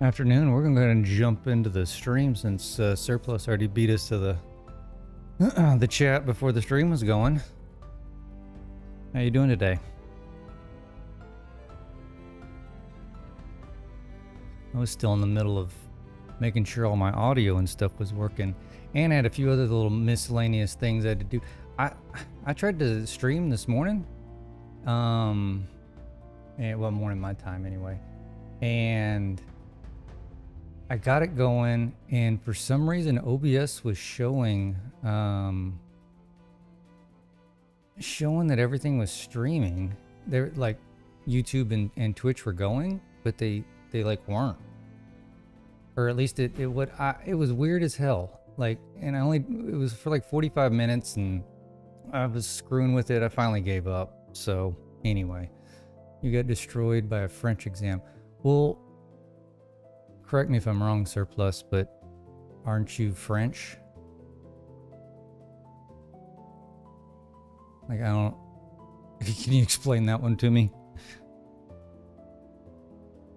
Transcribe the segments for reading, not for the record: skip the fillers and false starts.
Afternoon. We're gonna go ahead and jump into the stream since Surplus already beat us to the the chat before the stream was going. How you doing today? I was still in the middle of making sure all my audio and stuff was working, and I had a few other little miscellaneous things I had to do. I tried to stream this morning, and well, morning my time anyway, and I got it going, and for some reason OBS was showing that everything was streaming. They're like YouTube and Twitch were going, but they like weren't, or at least it was weird as hell. Like, and it was for like 45 minutes, and I was screwing with it. I finally gave up. So anyway, you got destroyed by a French exam. Well, correct me if I'm wrong, Surplus, but aren't you French? Like, I don't... Can you explain that one to me?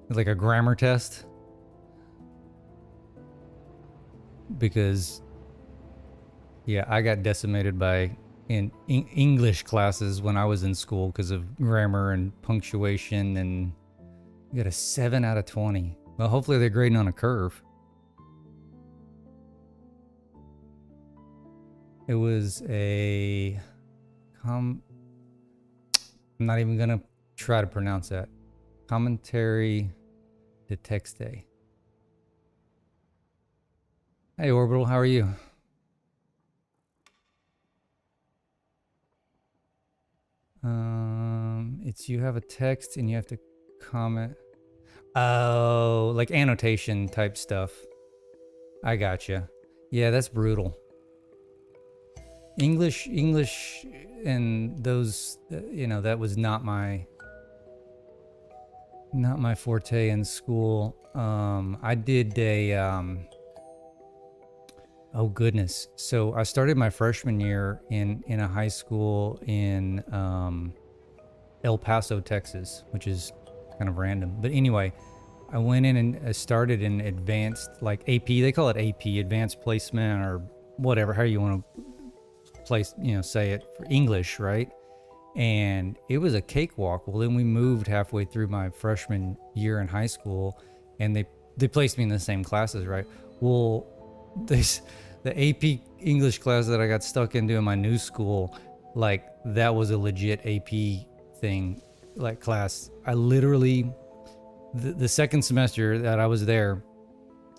Like a grammar test? Because, yeah, I got decimated in English classes when I was in school because of grammar and punctuation, and you got a 7 out of 20. Well, hopefully they're grading on a curve. It was I'm not even gonna try to pronounce that. Commentary de texte. Hey Orbital, how are you? It's you have a text and you have to comment. Oh, like annotation type stuff. I gotcha. Yeah, that's brutal. English, and those, that was not my forte in school. I did oh goodness. So I started my freshman year in a high school in El Paso, Texas, which is kind of random. But anyway, I went in and started in advanced, like AP, they call it AP, advanced placement, or whatever, how you want to place, say it for English, right? And it was a cakewalk. Well, then we moved halfway through my freshman year in high school, and they placed me in the same classes, right? Well, the AP English class that I got stuck into in my new school, like, that was a legit AP thing, like, class. I literally, the second semester that I was there,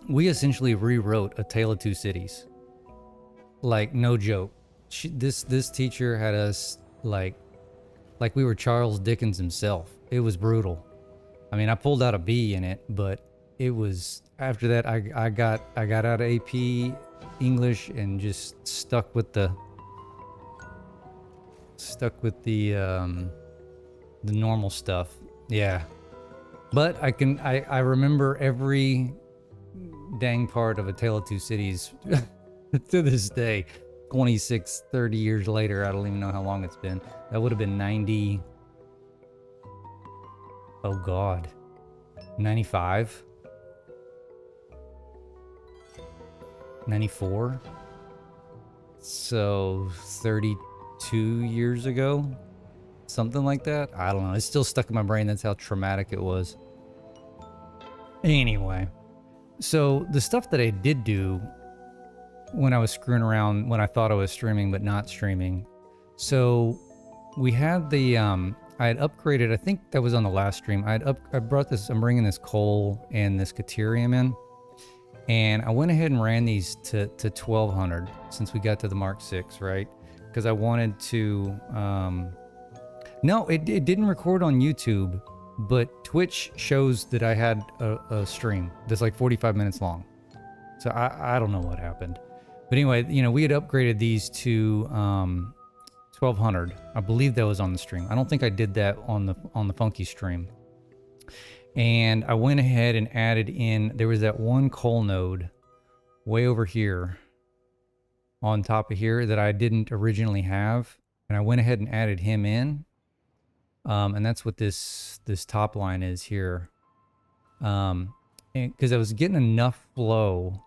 we essentially rewrote A Tale of Two Cities. Like, no joke. This teacher had us like we were Charles Dickens himself. It was brutal. I mean, I pulled out a B in it, but it was, after that I got out of AP English and just stuck with the normal stuff. Yeah. But I remember every dang part of A Tale of Two Cities to this day. 26, 30 years later, I don't even know how long it's been. That would have been 90. Oh God. 95? 94? So 32 years ago? Something like that? I don't know. It's still stuck in my brain. That's how traumatic it was. Anyway. So the stuff that I did do when I was screwing around, when I thought I was streaming but not streaming. So we had the I had upgraded, I think that was on the last stream. I brought this, I'm bringing this coal and this Caterium in, and I went ahead and ran these to 1200 since we got to the Mark 6, right? Because I wanted to no, it didn't record on YouTube, but Twitch shows that I had a stream that's like 45 minutes long. So I don't know what happened. But anyway, we had upgraded these to 1200. I believe that was on the stream. I don't think I did that on the Funky stream. And I went ahead and added in, there was that one coal node way over here on top of here that I didn't originally have. And I went ahead and added him in. And that's what this top line is here. because I was getting enough flow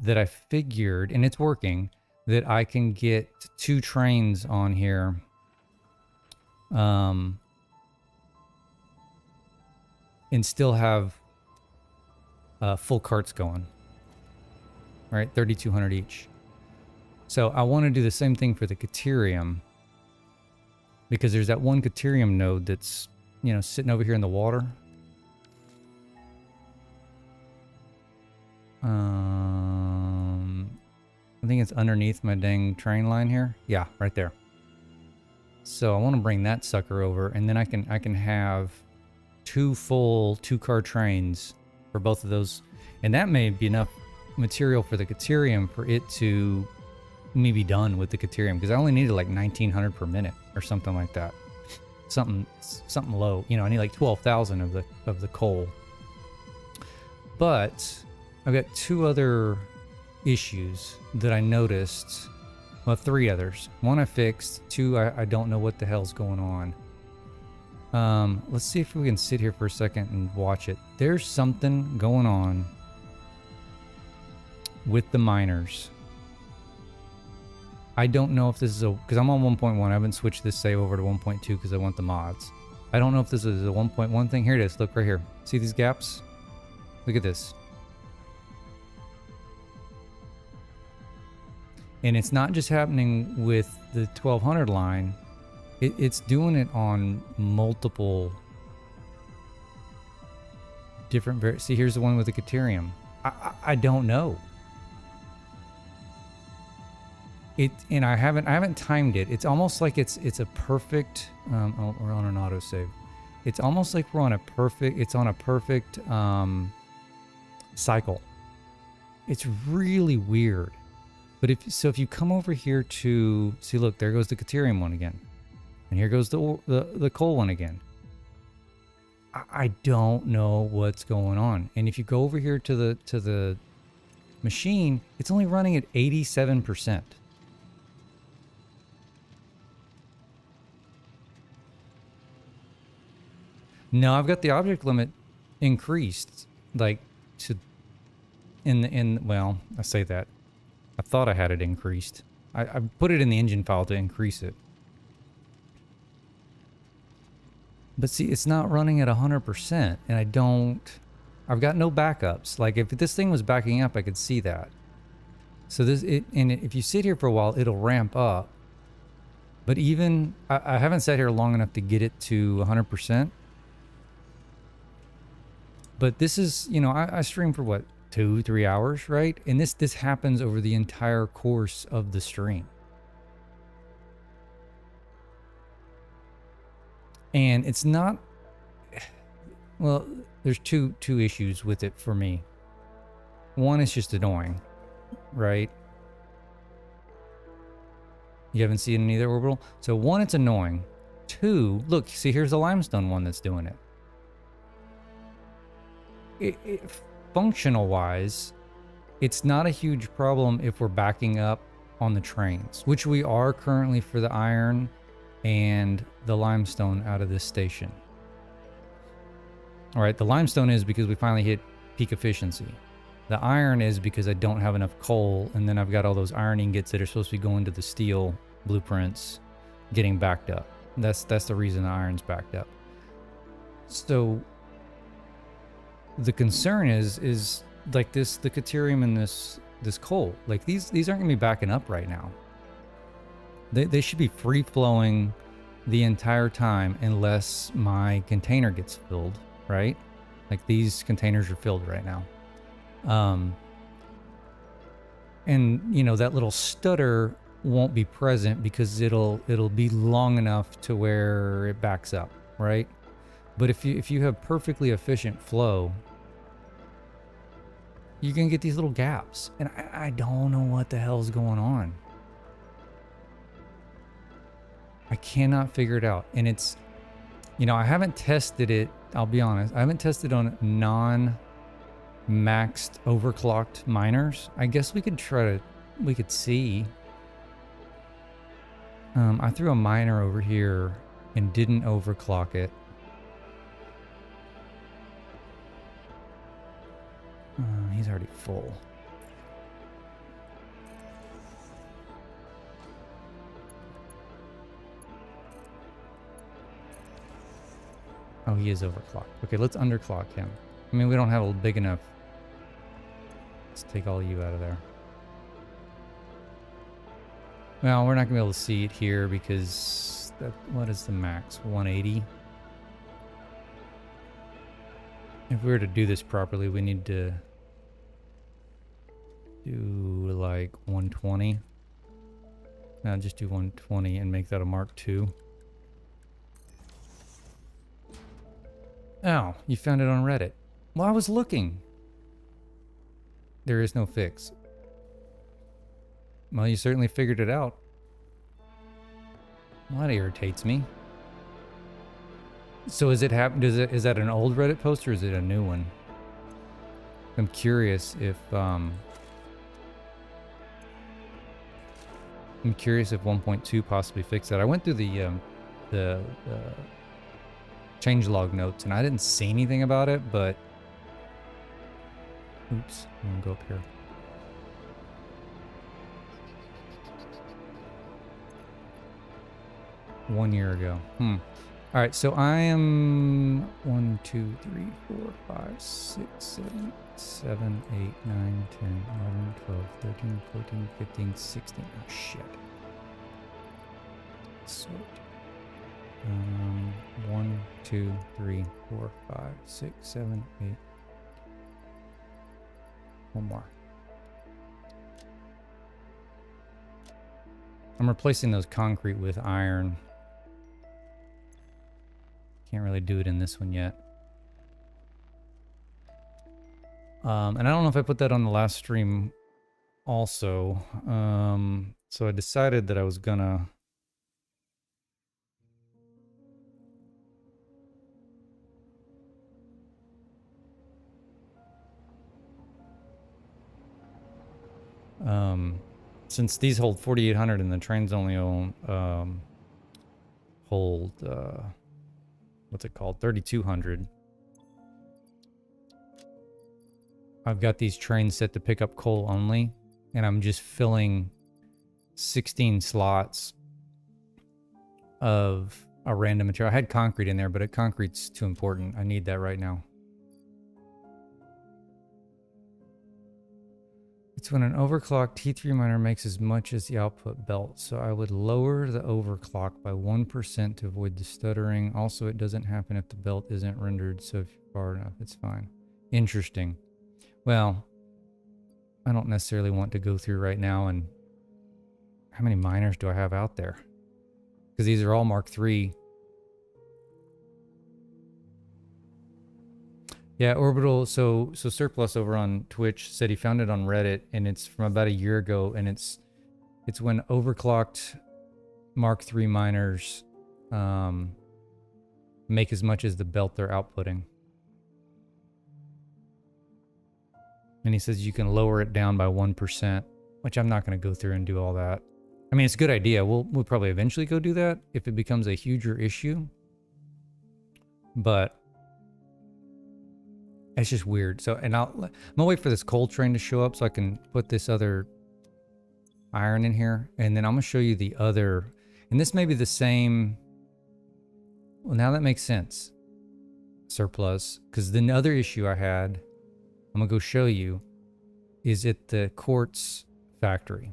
that I figured, and it's working, that I can get 2 trains on here. And still have full carts going. All right, 3,200 each. So I want to do the same thing for the Caterium, because there's that one Caterium node that's, you know, sitting over here in the water. I think it's underneath my dang train line here. Yeah, right there. So I want to bring that sucker over, and then I can have 2 full 2-car trains for both of those, and that may be enough material for the Caterium for it to me be done with the Caterium, because I only needed like 1,900 per minute or something like that. Something low. You know, I need like 12,000 of the coal. But I've got 2 other issues that I noticed. Well, 3 others. 1 I fixed. 2 I don't know what the hell's going on. Let's see if we can sit here for a second and watch it. There's something going on with the miners. I don't know if this is because I'm on 1.1. I haven't switched this save over to 1.2 because I want the mods. I don't know if this is a 1.1 thing. Here it is. Look right here. See these gaps? Look at this. And it's not just happening with the 1200 line. It's doing it on multiple different. See, here's the one with the Caterium. I don't know. And I haven't timed it. It's almost like it's a perfect. Oh, we're on an autosave. It's almost like we're on a perfect. It's on a perfect cycle. It's really weird. But if you come over here to see, look, there goes the Caterium one again. And here goes the coal one again. I don't know what's going on. And if you go over here to the machine, it's only running at 87%. No, I've got the object limit increased, like to well, I say that. I thought I had it increased. I put it in the engine file to increase it. But see, it's not running at 100%, and I've got no backups. Like if this thing was backing up, I could see that. So if you sit here for a while, it'll ramp up. But even, I haven't sat here long enough to get it to 100%. But this is, you know, I stream for what, 2-3 hours, right? And this happens over the entire course of the stream. And it's not, well, there's two issues with it for me. One is just annoying, right? You haven't seen any other orbital? So 1, it's annoying. 2, look, see, here's the limestone one that's doing it. Functional wise, it's not a huge problem if we're backing up on the trains, which we are currently for the iron and the limestone out of this station. All right, the limestone is because we finally hit peak efficiency. The iron is because I don't have enough coal, and then I've got all those iron ingots that are supposed to be going to the steel blueprints getting backed up. That's the reason the iron's backed up. So the concern is like the Caterium and this coal. Like these aren't gonna be backing up right now. They should be free flowing the entire time unless my container gets filled, right? Like these containers are filled right now. And you know, that little stutter won't be present because it'll be long enough to where it backs up, right? But if you have perfectly efficient flow, you can get these little gaps. And I don't know what the hell's going on. I cannot figure it out. And it's, you know, I haven't tested it, I'll be honest. I haven't tested on non-maxed overclocked miners. I guess we could see. I threw a miner over here and didn't overclock it. he's already full. Oh, he is overclocked. Okay, let's underclock him. I mean, we don't have a big enough. Let's take all you out of there. Well, we're not gonna be able to see it here because that, what is the max? 180. If we were to do this properly, we need to do like 120. Now just do 120 and make that a Mark II. Oh, you found it on Reddit. Well, I was looking. There is no fix. Well, you certainly figured it out. Well, that irritates me. So is it is that an old Reddit post or is it a new one? I'm curious if I'm curious if 1.2 possibly fixed that. I went through the changelog notes and I didn't see anything about it, but oops, I'm gonna go up here. One year ago. All right, so I am 1, 2, 3, 4, 5, 6, 7, 7, 8, 9, 10, 11, 12, 13, 14, 15, 16. Oh shit. Sort. 1, 2, 3, 4, 5, 6, 7, 8. One more. I'm replacing those concrete with iron. Can't really do it in this one yet. And I don't know if I put that on the last stream also. So I decided that I was gonna since these hold 4,800 and the trains only hold what's it called, 3,200. I've got these trains set to pick up coal only, and I'm just filling 16 slots of a random material. I had concrete in there, but concrete's too important. I need that right now. It's when an overclocked T3 miner makes as much as the output belt. So I would lower the overclock by 1% to avoid the stuttering. Also, it doesn't happen if the belt isn't rendered. So if you're far enough, it's fine. Interesting. Well, I don't necessarily want to go through right now and how many miners do I have out there? Because these are all Mark III. Yeah, Orbital, so Surplus over on Twitch said he found it on Reddit, and it's from about a year ago, and it's when overclocked Mark III miners make as much as the belt they're outputting. And he says you can lower it down by 1%, which I'm not going to go through and do all that. I mean, it's a good idea. We'll probably eventually go do that if it becomes a huger issue. But it's just weird. So, and I'm gonna wait for this coal train to show up so I can put this other iron in here. And then I'm gonna show you the other, and this may be the same. Well, now that makes sense. Surplus, because the other issue I had, I'm gonna go show you, is at the quartz factory.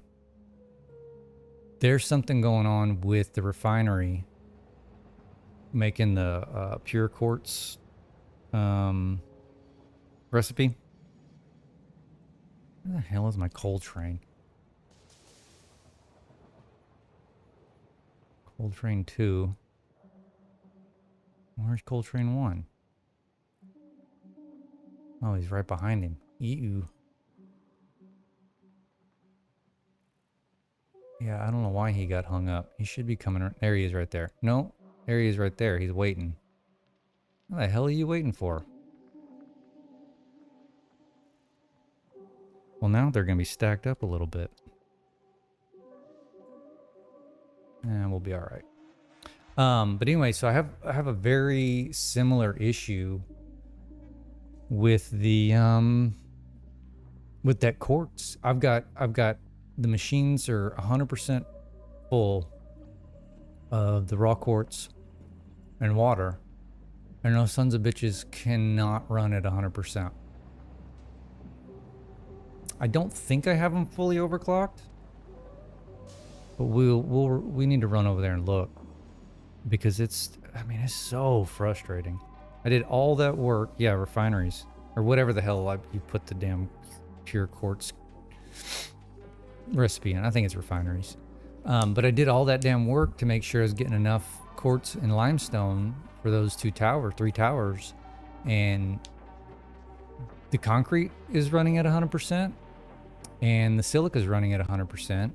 There's something going on with the refinery making the pure quartz recipe. Where the hell is my coal train? Coal train 2. Where's coal train 1? Oh, he's right behind him. Ew. Yeah, I don't know why he got hung up. He should be coming. There he is right there. No, there he is right there. He's waiting. What the hell are you waiting for? Well, now they're going to be stacked up a little bit. And we'll be all right. But anyway, so I have a very similar issue with the with that quartz, I've got the machines are 100% full of the raw quartz and water, and those sons of bitches cannot run at 100%. I don't think I have them fully overclocked, but we need to run over there and look, because it's so frustrating. I did all that work. Yeah, refineries or whatever the hell you put the damn pure quartz recipe in. I think it's refineries. But I did all that damn work to make sure I was getting enough quartz and limestone for those 3 towers, and the concrete is running at 100%, and the silica is running at 100%,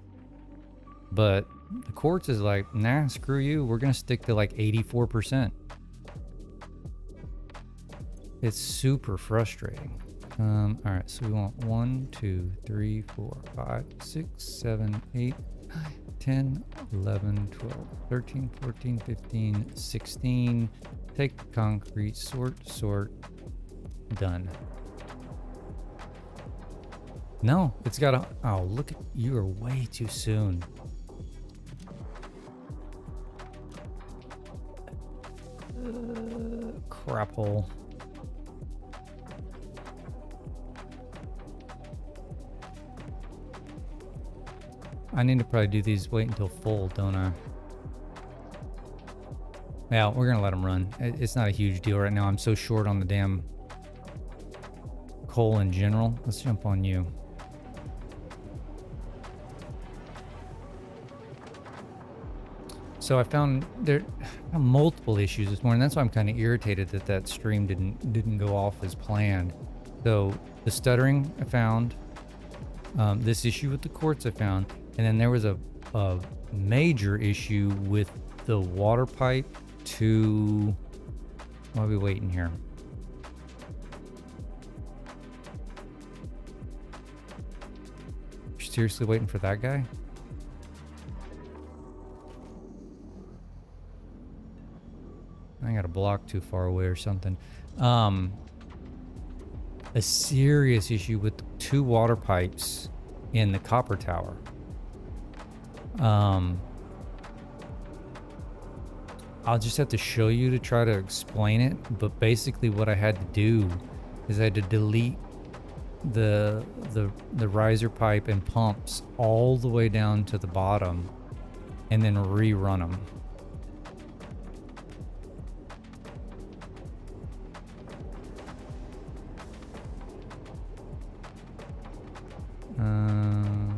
but the quartz is like, nah, screw you. We're gonna stick to like 84%. It's super frustrating. All right, so we want 1, 2, 3, 4, 5, 6, 7, 8, 9, 10, 11, 12, 13, 14, 15, 16. Take the concrete, sort, done. No, it's got a, oh, look at, you are way too soon. Crap hole. I need to probably do these, wait until full, don't I? Yeah, we're gonna let them run. It's not a huge deal right now. I'm so short on the damn coal in general. Let's jump on you. So I found there are multiple issues this morning. That's why I'm kind of irritated that that stream didn't go off as planned. So the stuttering I found, this issue with the quartz I found, and then there was a major issue with the water pipe to, why are we waiting here? You're seriously waiting for that guy? I got a block too far away or something. A serious issue with 2 water pipes in the copper tower. I'll just have to show you to try to explain it, but basically what I had to do is I had to delete the riser pipe and pumps all the way down to the bottom and then rerun them.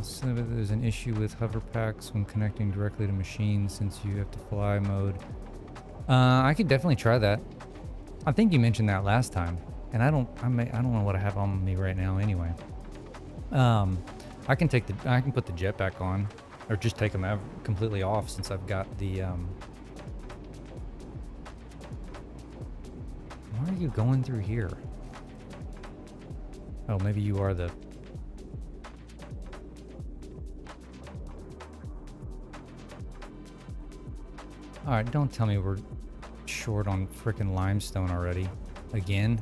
So there's an issue with hover packs when connecting directly to machines since you have to fly mode. I could definitely try that. I think you mentioned that last time, and I don't know what I have on me right now anyway. I can put the jetpack on, or just take them completely off since I've got the Why are you going through here? Oh, maybe you are the... Alright, don't tell me we're short on frickin' limestone already. Again?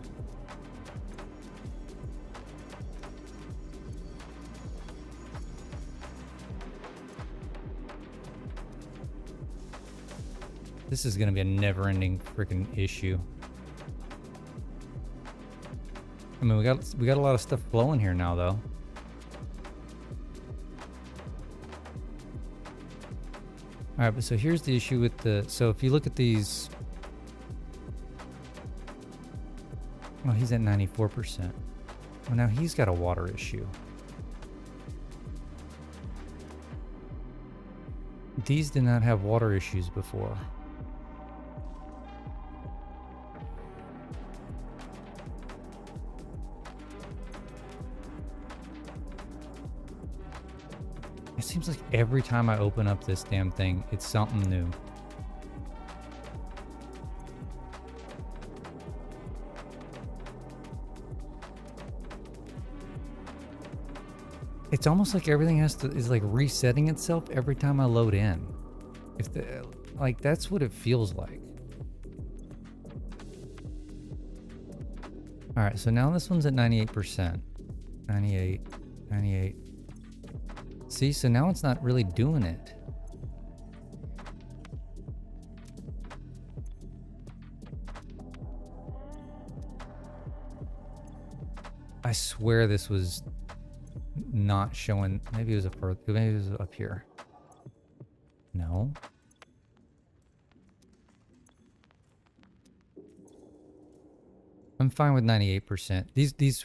This is gonna be a never-ending frickin' issue. I mean, we got a lot of stuff flowing here now, though. All right, but so here's the issue with the... So if you look at these... Well, he's at 94%. Well, now he's got a water issue. These did not have water issues before. It seems like every time I open up this damn thing, it's something new. It's almost like everything is like resetting itself every time I load in. Like that's what it feels like. All right, so now this one's at 98%. 98. 98. See, so now it's not really doing it. I swear this was not showing. Maybe it was maybe it was up here. No. I'm fine with 98%. These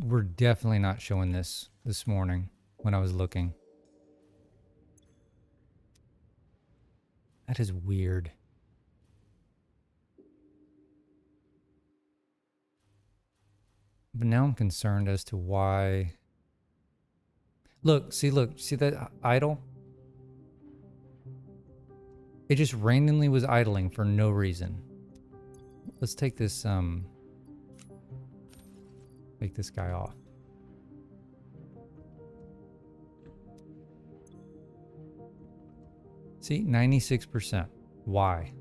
were definitely not showing this morning when I was looking. That is weird. But now I'm concerned as to why. Look, see that idle? It just randomly was idling for no reason. Let's take this, take this guy off. See, 96%. Why?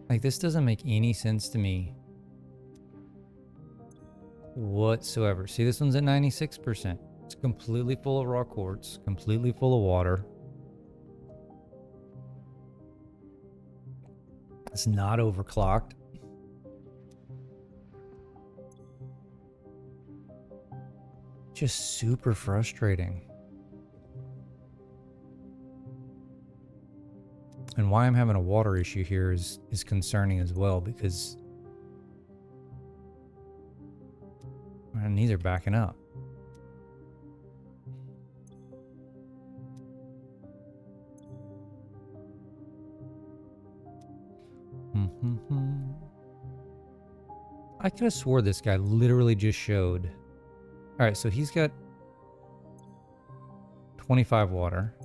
Like, this doesn't make any sense to me whatsoever. See, this one's at 96%. It's completely full of raw quartz, completely full of water. It's not overclocked. Just super frustrating. And why I'm having a water issue here is concerning as well, because man, these are backing up. I could have swore this guy literally just showed. All right, so he's got 25 water.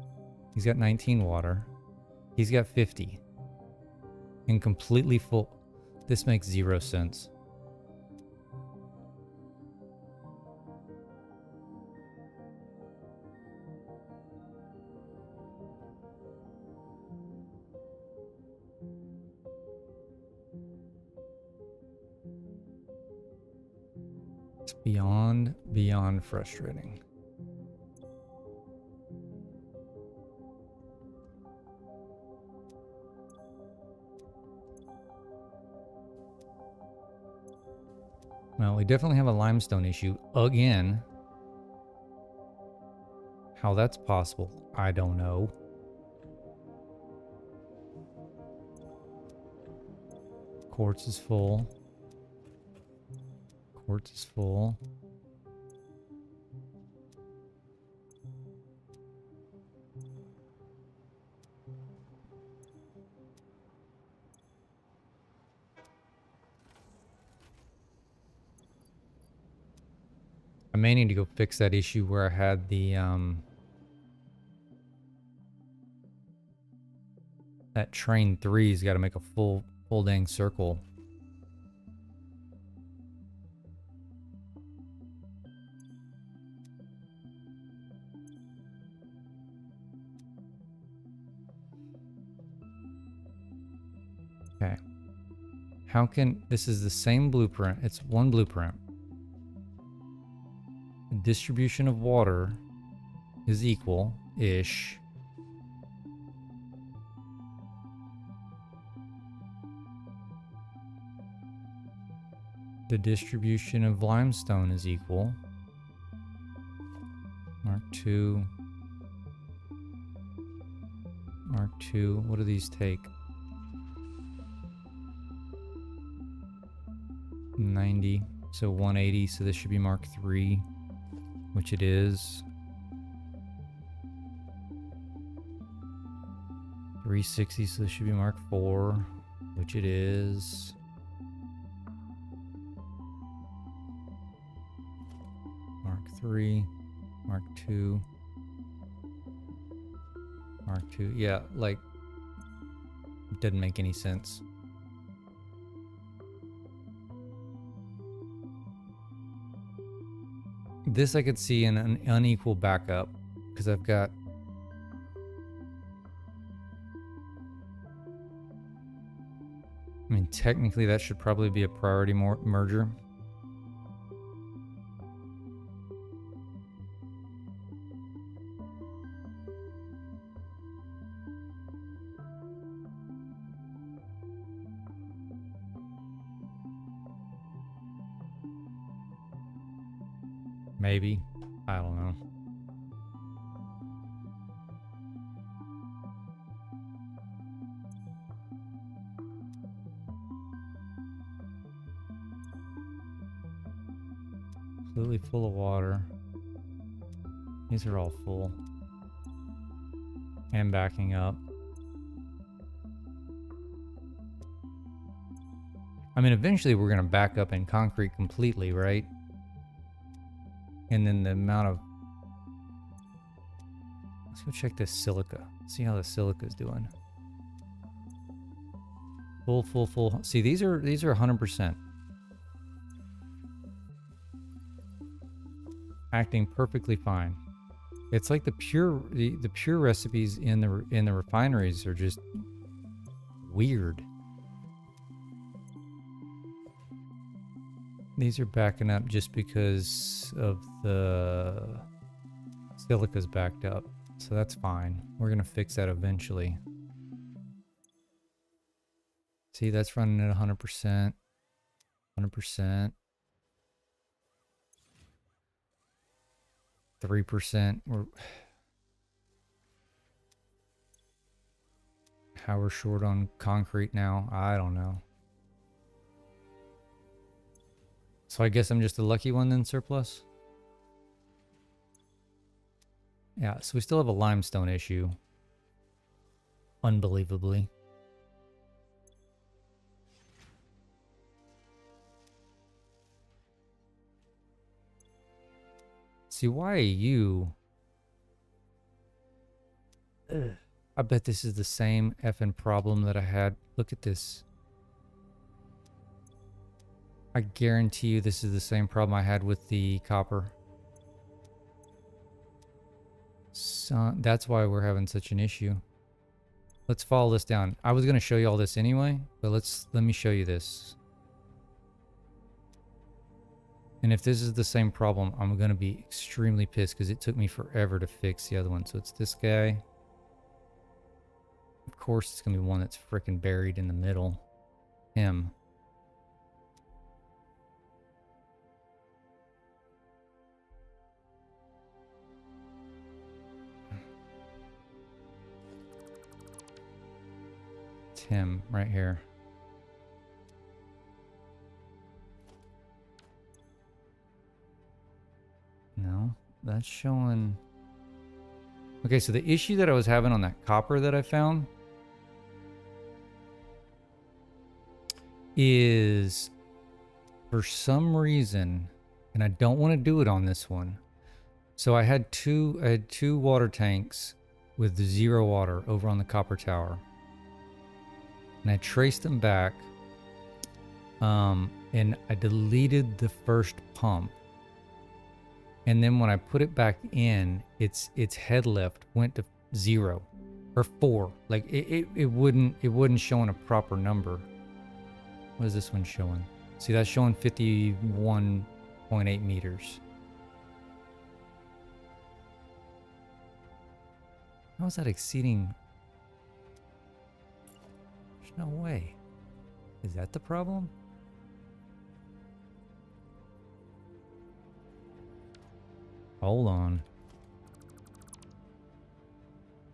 He's got 19 water. He's got 50. And completely full. This makes 0 sense. It's beyond frustrating. Well, we definitely have a limestone issue again. How that's possible, I don't know. Quartz is full. Quartz is full. I may need to go fix that issue where I had the that train 3's got to make a full dang circle. Okay. How can this is the same blueprint? It's one blueprint. Distribution of water is equal-ish. The distribution of limestone is equal. Mark 2. Mark 2. What do these take? 90. So 180. So this should be Mark 3. Which it is. 360, so this should be Mark 4, which it is. Mark 3, Mark 2, Mark 2. Yeah, like It didn't make any sense. This I could see in an unequal backup because I've got I mean, technically that should probably be a priority merger. Maybe. I don't know. Completely full of water. These are all full. And backing up. I mean, eventually we're going to back up in concrete completely, right? And then the amount of... Let's go check this silica. See how the silica is doing. Full. See, these are 100%. Acting perfectly fine. It's like the pure recipes in the refineries are just weird. These are backing up just because of the silica's backed up. So that's fine. We're going to fix that eventually. See, that's running at 100%. 100%. 3%. How we're short on concrete now, I don't know. So I guess I'm just a lucky one then, surplus? Yeah, so we still have a limestone issue. Unbelievably. See, why are you... Ugh. I bet this is the same effing problem that I had. Look at this. I guarantee you this is the same problem I had with the copper. So that's why we're having such an issue. Let's follow this down. I was going to show you all this anyway, but let me show you this. And if this is the same problem, I'm going to be extremely pissed because it took me forever to fix the other one. So it's this guy. Of course, it's going to be one that's freaking buried in the middle. Him. It's him right here. No, that's showing... Okay, so the issue that I was having on that copper that I found is for some reason, and I don't want to do it on this one. So I had two water tanks with 0 water over on the copper tower. And I traced them back. And I deleted the first pump. And then when I put it back in, its head lift went to 0 or 4. Like it wouldn't show in a proper number. What is this one showing? See, that's showing 51.8 meters. How is that exceeding? There's no way. Is that the problem? Hold on.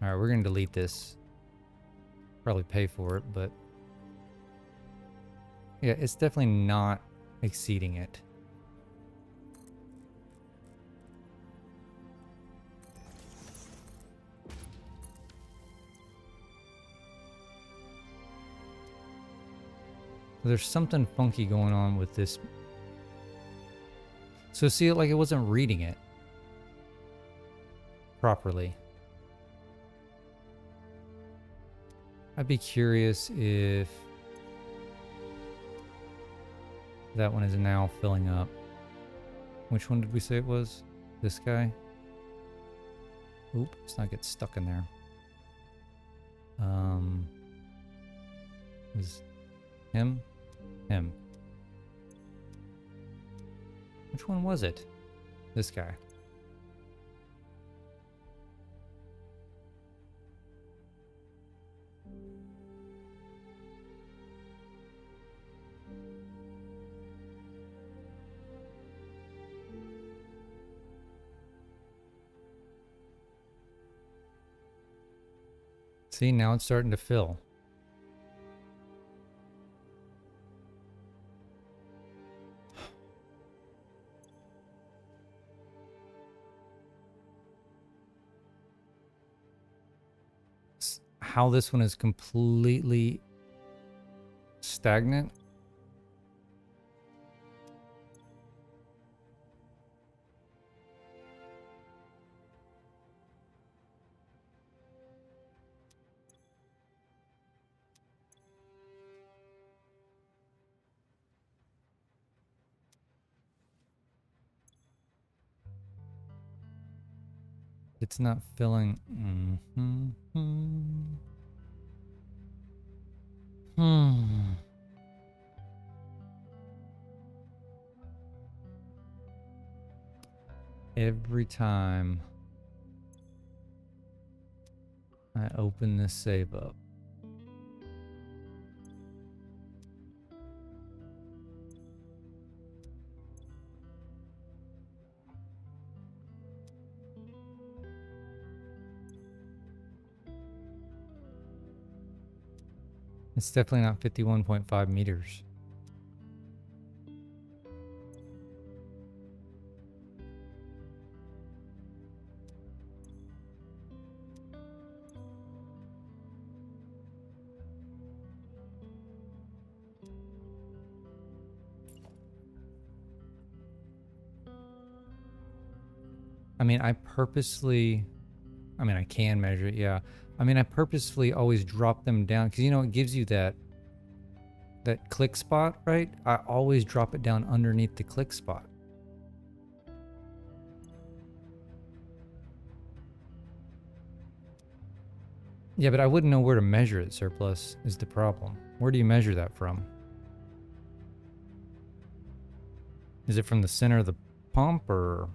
All right, we're going to delete this. Probably pay for it, but... Yeah, it's definitely not exceeding it. There's something funky going on with this. So see, like it wasn't reading it properly. I'd be curious if that one is now filling up. Which one did we say it was? This guy? Oop, let's not get stuck in there. Is him? Him. Which one was it? This guy. See, now it's starting to fill. How this one is completely stagnant. It's not filling. Every time I open this save up. It's definitely not 51.5 meters. I mean, I can measure it, yeah. I mean, I purposefully always drop them down because, you know, it gives you that click spot, right? I always drop it down underneath the click spot. Yeah, but I wouldn't know where to measure it, Surplus, is the problem. Where do you measure that from? Is it from the center of the pump, or...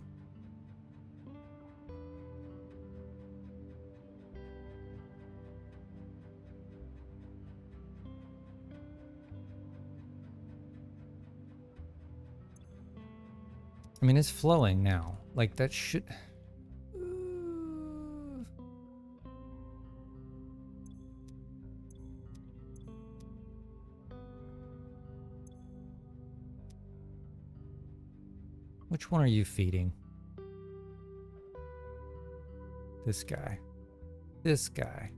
I mean, it's flowing now. Like, that should... Which one are you feeding? This guy. This guy.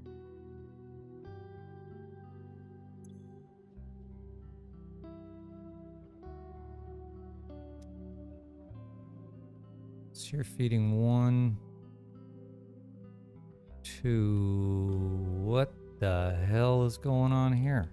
So you're feeding 1, 2... What the hell is going on here?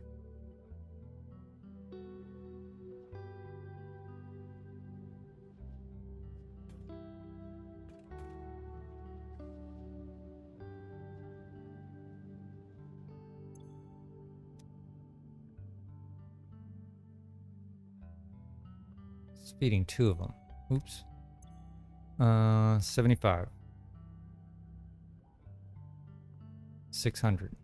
It's feeding 2 of them. Oops. 75. 600.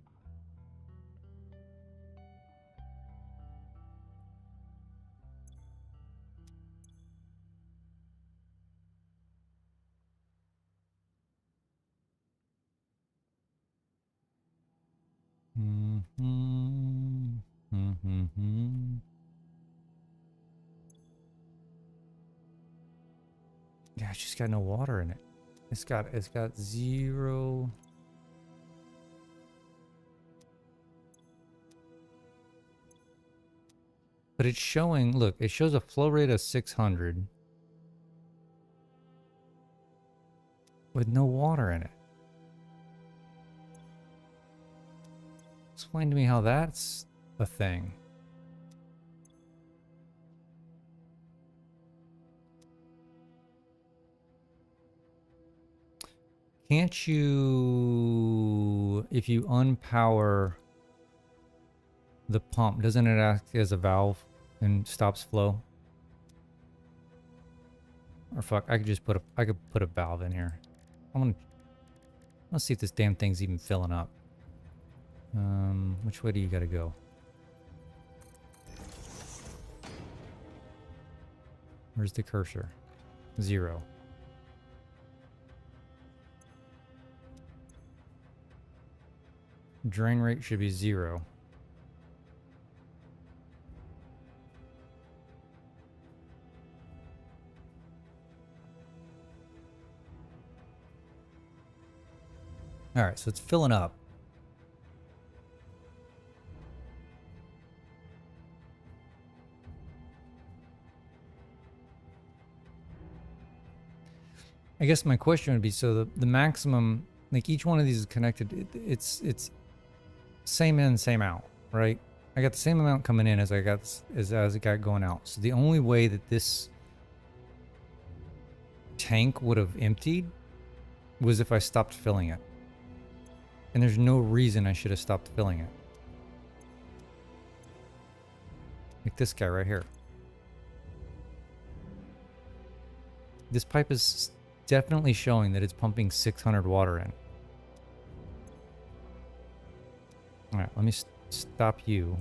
Yeah, it's just got no water in it. It's got 0. But it's showing, look, it shows a flow rate of 600 with no water in it. explain to me how that's a thing. Can't you, if you unpower the pump, doesn't it act as a valve and stops flow? Or fuck, I could just put a valve in here. Let's see if this damn thing's even filling up. Which way do you gotta go? Where's the cursor? 0. Drain rate should be 0. All right, so it's filling up. I guess my question would be, so the maximum, like each one of these is connected, it's same in, same out, right? I got the same amount coming in as I got as it got going out. So the only way that this tank would have emptied was if I stopped filling it. And there's no reason I should have stopped filling it. Like this guy right here. This pipe is definitely showing that it's pumping 600 water in. All right, let me stop you.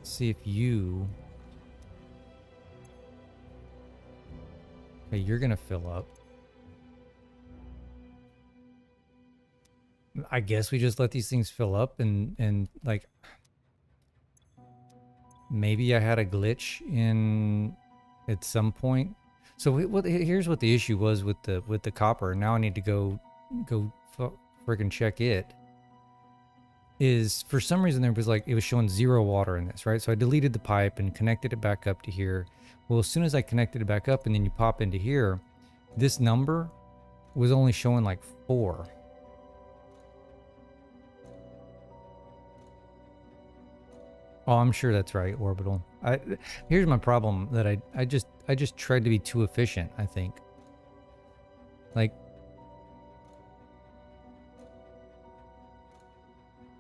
See if you... Okay, you're gonna fill up. I guess we just let these things fill up and like... Maybe I had a glitch in at some point. So here's what the issue was with the copper. Now I need to go freaking check it. Is for some reason there was like, it was showing 0 water in this, right? So I deleted the pipe and connected it back up to here. Well, as soon as I connected it back up and then you pop into here, this number was only showing like 4. Oh, I'm sure that's right, Orbital. Here's my problem, that I just tried to be too efficient, I think. Like,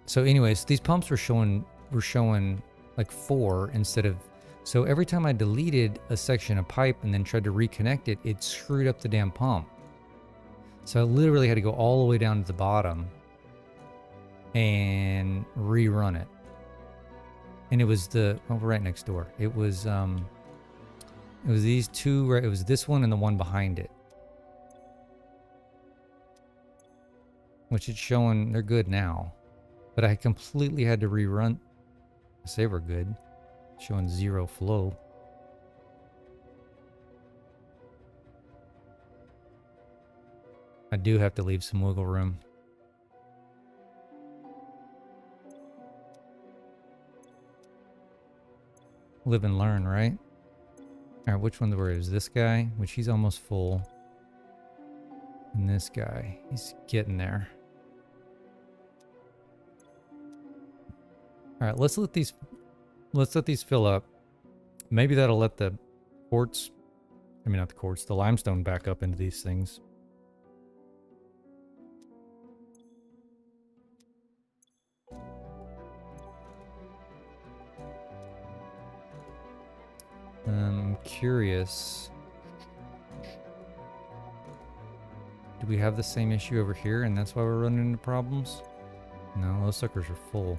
so anyways, these pumps were showing like 4 instead of, so every time I deleted a section of pipe and then tried to reconnect it, it screwed up the damn pump. So I literally had to go all the way down to the bottom and rerun it. And it was right next door. It was these two, right? It was this one and the one behind it. Which it's showing they're good now. But I completely had to rerun. I say we're good. Showing 0 flow. I do have to leave some wiggle room. Live and learn, right? All right, which one's where is this guy? Which he's almost full. And this guy, he's getting there. All right, let's let these fill up. Maybe that'll let the quartz, I mean not the quartz, the limestone back up into these things. I'm curious. Do we have the same issue over here and that's why we're running into problems? No, those suckers are full.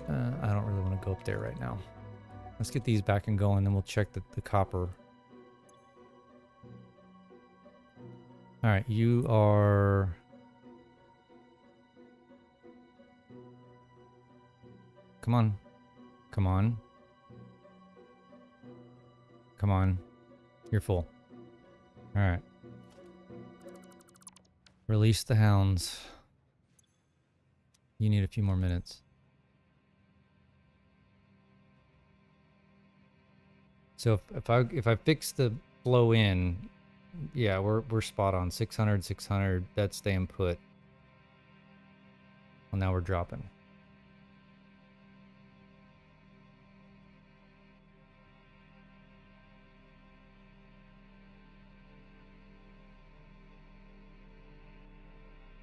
I don't really want to go up there right now. Let's get these back and going, then we'll check the copper. Alright, you are... Come on. Come on. Come on. You're full. Alright. Release the hounds. You need a few more minutes. So if I fix the flow in, Yeah, we're spot on. 600, 600. That's staying put. Well, now we're dropping.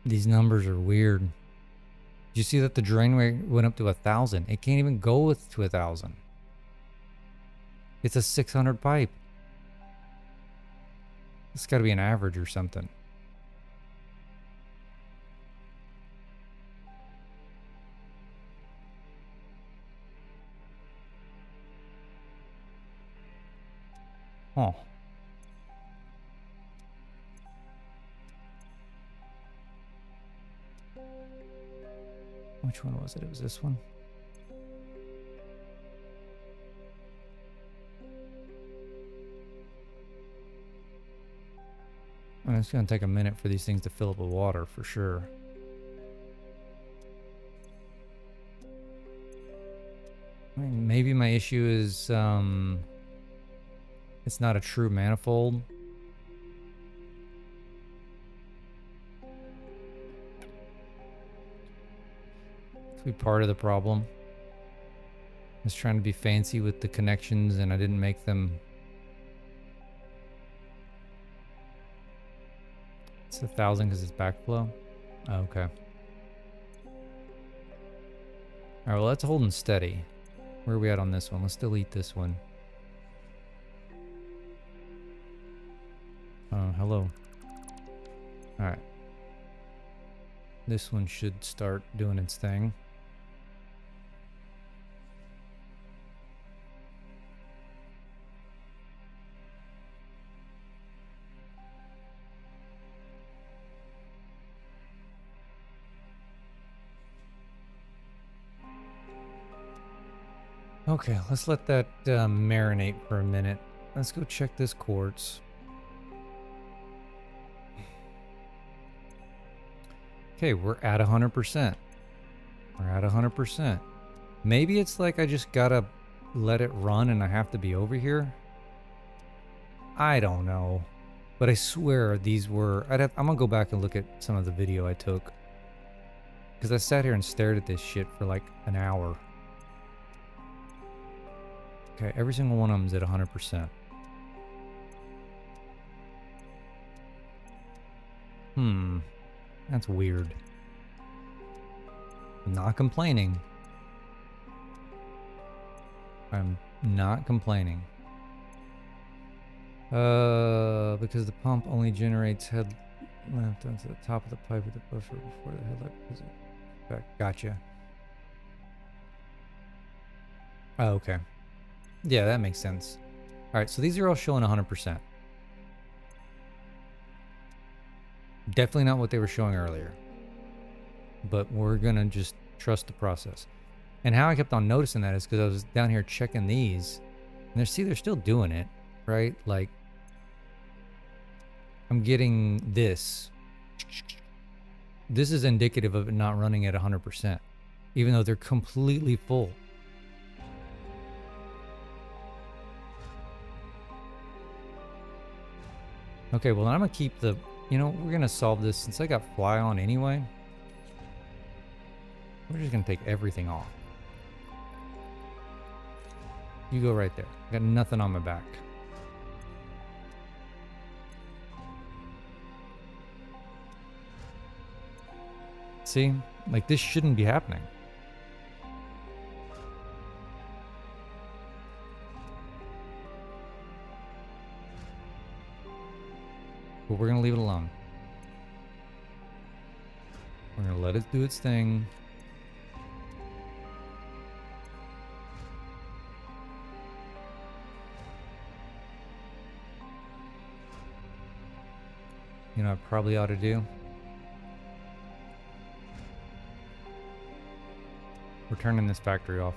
These numbers are weird. Did you see that the drain rate went up to 1,000? It can't even go to 1,000. It's a 600 pipe. It's got to be an average or something. Huh. Which one was it? It was this one. And it's going to take a minute for these things to fill up with water for sure. I mean, maybe my issue is it's not a true manifold. Could be part of the problem. I was trying to be fancy with the connections and I didn't make them. It's 1,000 because it's backflow. Oh, okay. All right, well, that's holding steady. Where are we at on this one? Let's delete this one. Hello. All right. This one should start doing its thing. Okay, let's let that marinate for a minute. Let's go check this quartz. Okay, we're at 100%. We're at 100%. Maybe it's like I just gotta let it run and I have to be over here. I don't know. But I swear these were... I'm gonna go back and look at some of the video I took. Because I sat here and stared at this shit for like an hour. Okay, every single one of them is at 100%. That's weird. I'm not complaining. I'm not complaining. Because the pump only generates head left onto the top of the pipe with the buffer before the headlight. Gotcha. Oh, okay. Yeah, that makes sense. All right, so these are all showing 100%. Definitely not what they were showing earlier. But we're going to just trust the process. And how I kept on noticing that is because I was down here checking these. And they're still doing it, right? Like, I'm getting this. This is indicative of it not running at 100%. Even though they're completely full. Okay, well, I'm going to keep the... You know, we're going to solve this since I got fly on anyway. We're just going to take everything off. You go right there. I got nothing on my back. See? Like, this shouldn't be happening. But we're going to leave it alone. We're going to let it do its thing. You know what I probably ought to do? We're turning this factory off.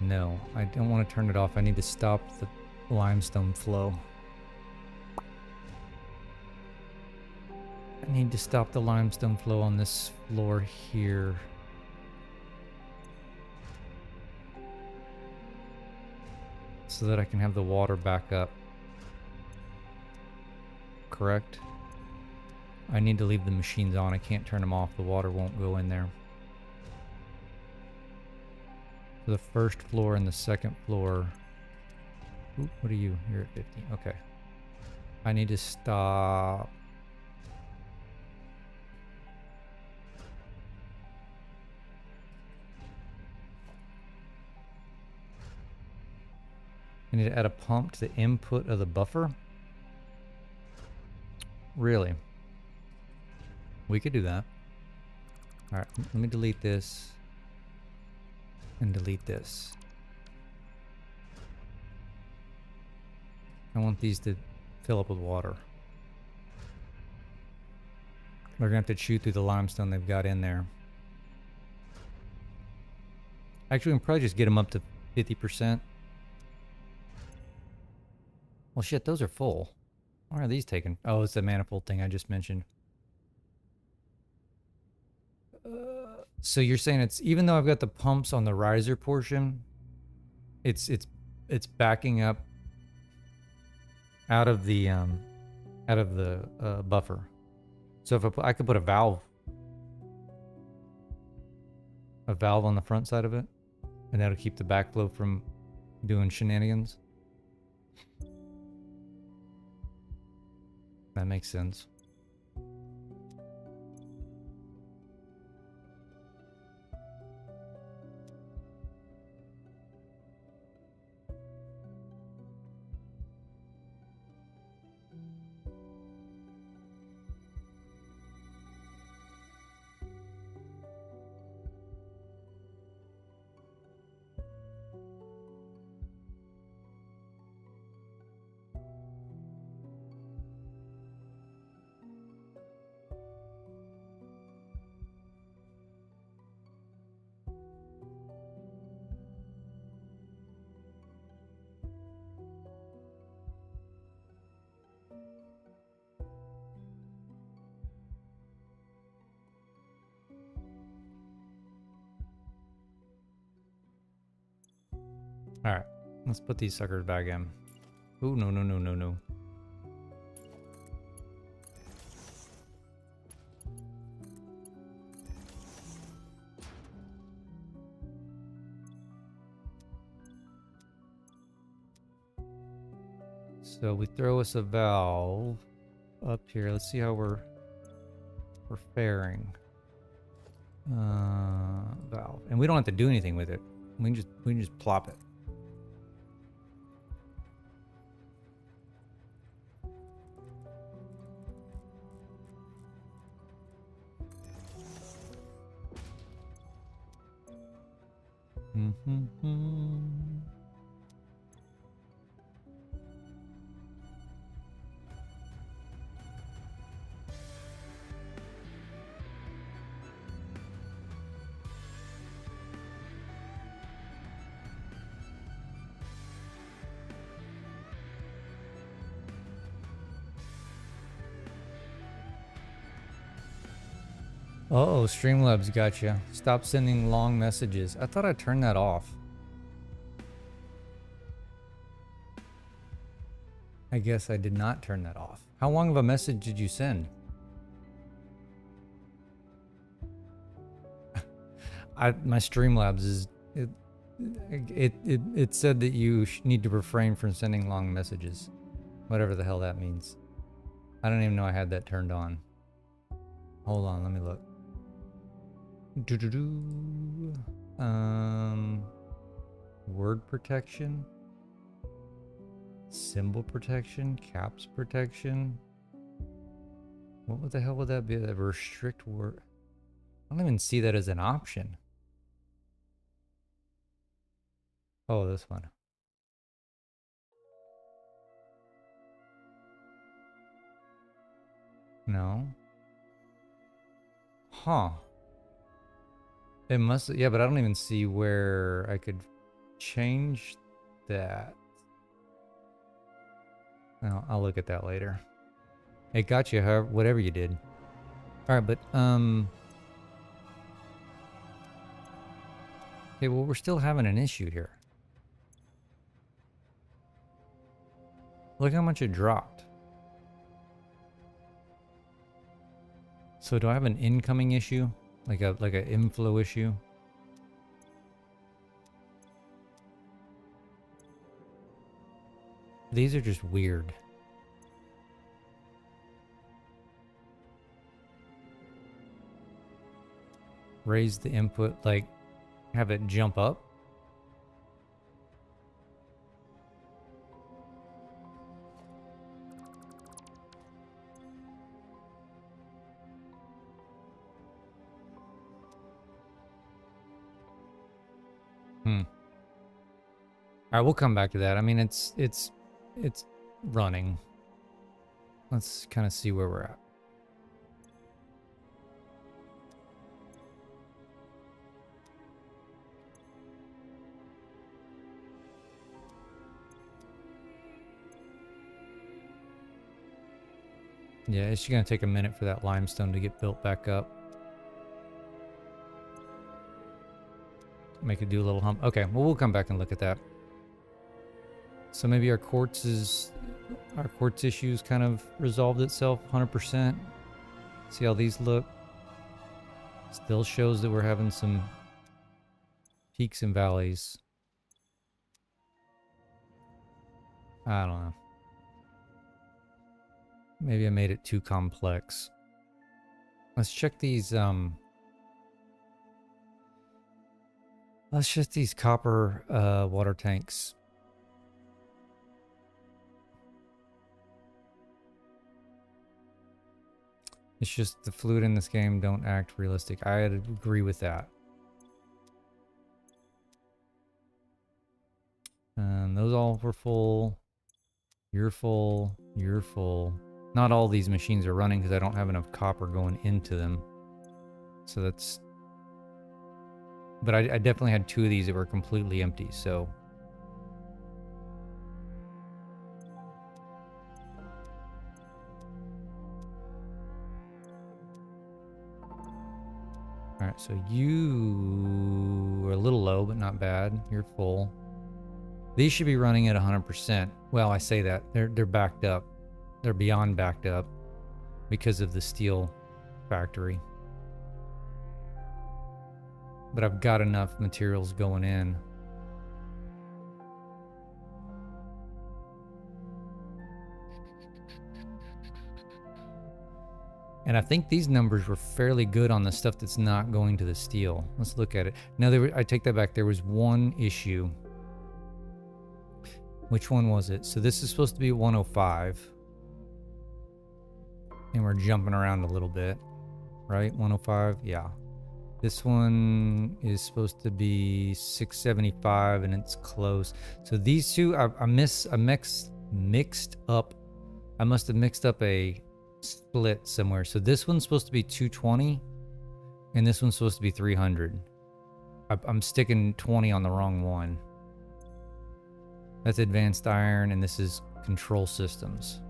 No, I don't want to turn it off. I need to stop the limestone flow. I need to stop the limestone flow on this floor here. so that I can have the water back up. Correct? I need to leave the machines on. I can't turn them off. The water won't go in there. So the first floor and the second floor. Ooh, what are you? You're at 50. Okay. I need to stop. I need to add a pump to the input of the buffer. Really? We could do that. All right, let me delete this and delete this. I want these to fill up with water. They're gonna have to chew through the limestone they've got in there. Actually, we can probably just get them up to 50%. Well, shit, those are full. Why are these taken? Oh, it's the manifold thing I just mentioned. So you're saying it's, even though I've got the pumps on the riser portion, it's backing up out of the buffer. So if I could put a valve on the front side of it, and that'll keep the backflow from doing shenanigans. That makes sense. All right, let's put these suckers back in. Ooh, no, no, no, no, no. So we throw us a valve up here. Let's see how we're faring. Valve, and we don't have to do anything with it. We can just plop it. Uh-oh, Streamlabs gotcha. Stop sending long messages. I thought I turned that off. I guess I did not turn that off. How long of a message did you send? My Streamlabs is it said that you need to refrain from sending long messages, whatever the hell that means. I don't even know I had that turned on. Hold on, let me look. Word protection, symbol protection, caps protection. What the hell would that be? That restrict word. I don't even see that as an option. Oh, this one. No. Huh. It must, yeah, but I don't even see where I could change that. No, I'll look at that later. It got you, however, whatever you did. All right, but okay, well, we're still having an issue here. Look how much it dropped. So do I have an incoming issue? Like an inflow issue? These are just weird. Raise the input, like have it jump up. All right, we'll come back to that. I mean, it's running. Let's kind of see where we're at. Yeah, it's gonna take a minute for that limestone to get built back up. Make it do a little hump. Okay, well, we'll come back and look at that. So maybe our quartz issues kind of resolved itself 100%. See how these look? Still shows that we're having some peaks and valleys. I don't know. Maybe I made it too complex. Let's check these, let's check these copper water tanks. It's just the fluid in this game don't act realistic. I agree with that. And those all were full. You're full. You're full. Not all these machines are running because I don't have enough copper going into them. So that's... But I definitely had 2 of these that were completely empty, so... Alright, so you are a little low, but not bad. You're full. These should be running at 100%. Well, I say that. They're backed up. They're beyond backed up because of the steel factory. But I've got enough materials going in. And I think these numbers were fairly good on the stuff that's not going to the steel. Let's look at it. Now, I take that back. There was one issue. Which one was it? So this is supposed to be 105. And we're jumping around a little bit. Right? 105? Yeah. This one is supposed to be 675 and it's close. So these two, I mixed up. I must have mixed up a split somewhere. So this one's supposed to be 220 and this one's supposed to be 300. I'm sticking 20 on the wrong one. That's advanced iron and this is control systems.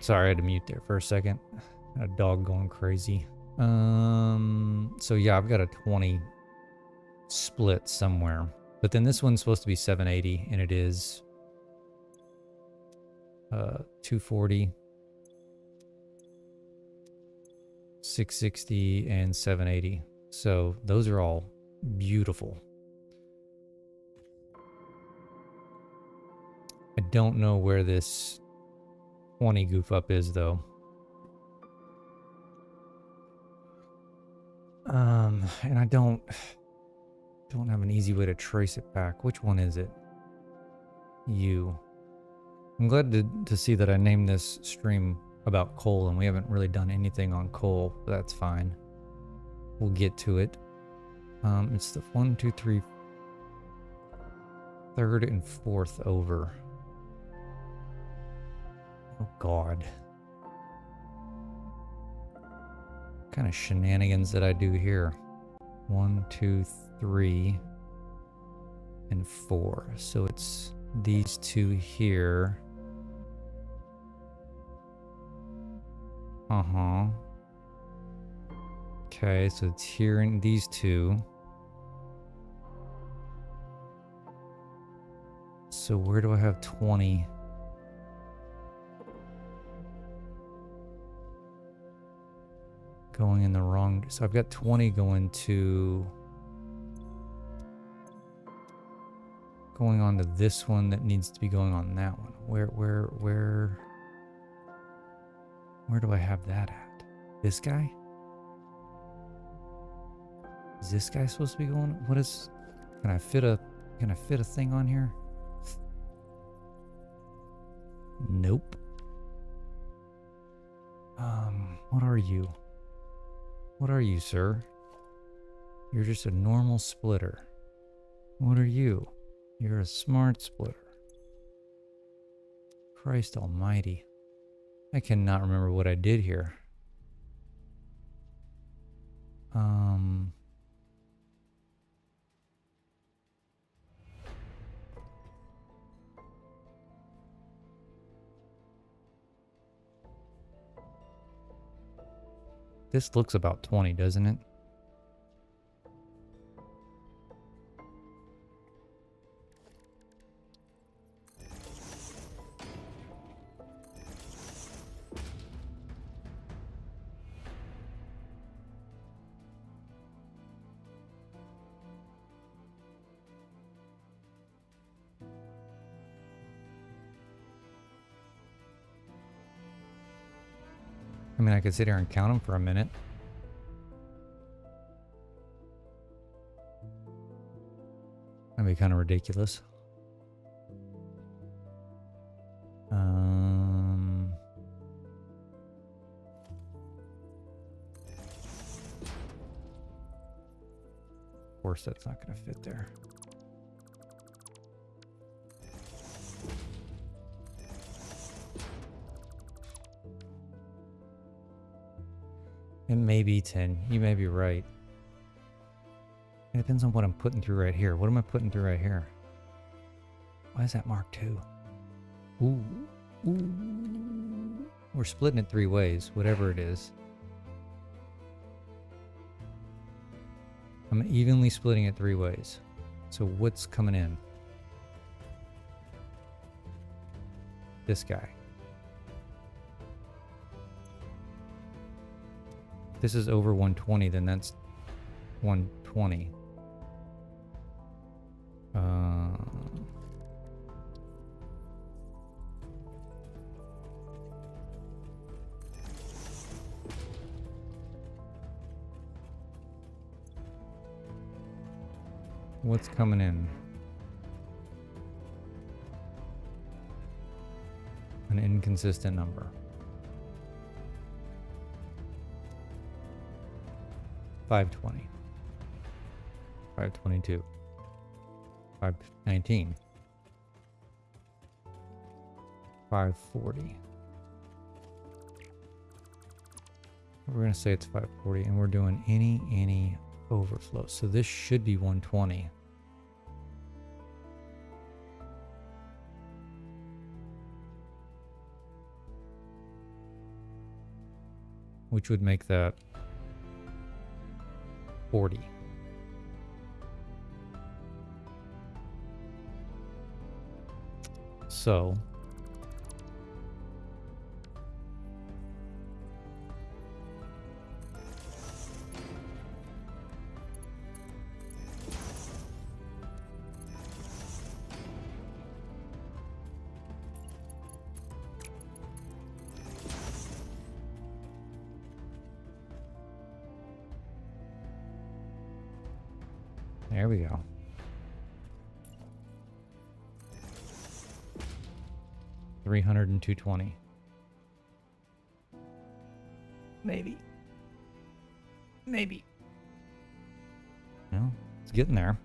Sorry, I had to mute there for a second. A dog going crazy. So yeah, I've got a 20 split somewhere. But then this one's supposed to be 780, and it is. 240, 660, and 780. So those are all beautiful. I don't know where this 20 goof up is though. And I don't have an easy way to trace it back. Which one is it? You. I'm glad to see that I named this stream about coal, and we haven't really done anything on coal, but that's fine. We'll get to it. It's the 1, 2, 3, 3rd and 4th over. Oh God. What kind of shenanigans did I do here? 1, 2, 3, and 4. So it's these two here. Okay, so it's here in these two. So where do I have 20? Going in the wrong... So I've got 20 going to... Going on to this one that needs to be going on that one. Where do I have that at? This guy? Is this guy supposed to be going? What is... Can I fit a thing on here? Nope. What are you? What are you, sir? You're just a normal splitter. What are you? You're a smart splitter. Christ almighty. I cannot remember what I did here. This looks about 20, doesn't it? I mean, I could sit here and count them for a minute. That'd be kind of ridiculous. Of course, that's not going to fit there. It may be 10. You may be right. It depends on what I'm putting through right here. What am I putting through right here? Why is that marked 2? Ooh. Ooh. We're splitting it 3 ways, whatever it is. I'm evenly splitting it 3 ways. So what's coming in? This guy. If this is over 120, then that's 120. What's coming in? An inconsistent number. 520. 522. 519. 540. We're going to say it's 540, and we're doing any overflow. So this should be 120. Which would make that 40. So There we go. $300 and $220. Maybe. Maybe. Well, it's getting there.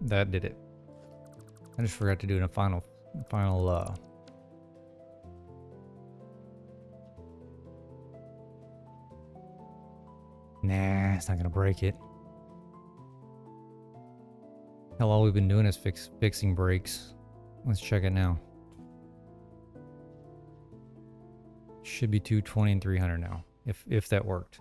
That did it. I just forgot to do a final nah, it's not gonna break it. Hell, all we've been doing is fixing brakes. Let's check it now. Should be 220 and 300 now, if that worked.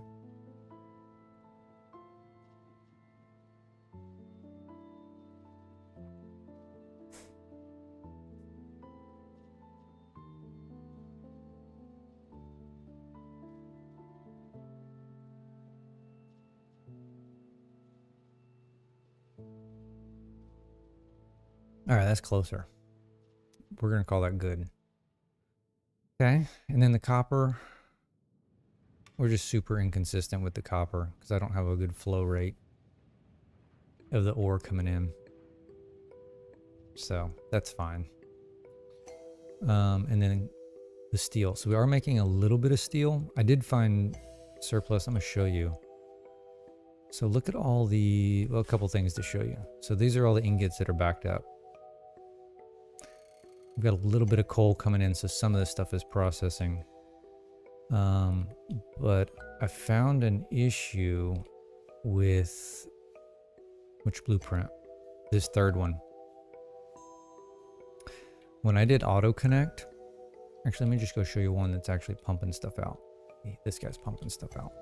All right, that's closer. We're going to call that good. Okay, and then the copper. We're just super inconsistent with the copper because I don't have a good flow rate of the ore coming in. So that's fine. And then the steel. So we are making a little bit of steel. I did find surplus. I'm going to show you. So look at all the, well, a couple things to show you. So these are all the ingots that are backed up. We've got a little bit of coal coming in, so some of this stuff is processing. But I found an issue with which blueprint? This third one. When I did auto connect, actually, let me just go show you one that's actually pumping stuff out. This guy's pumping stuff out.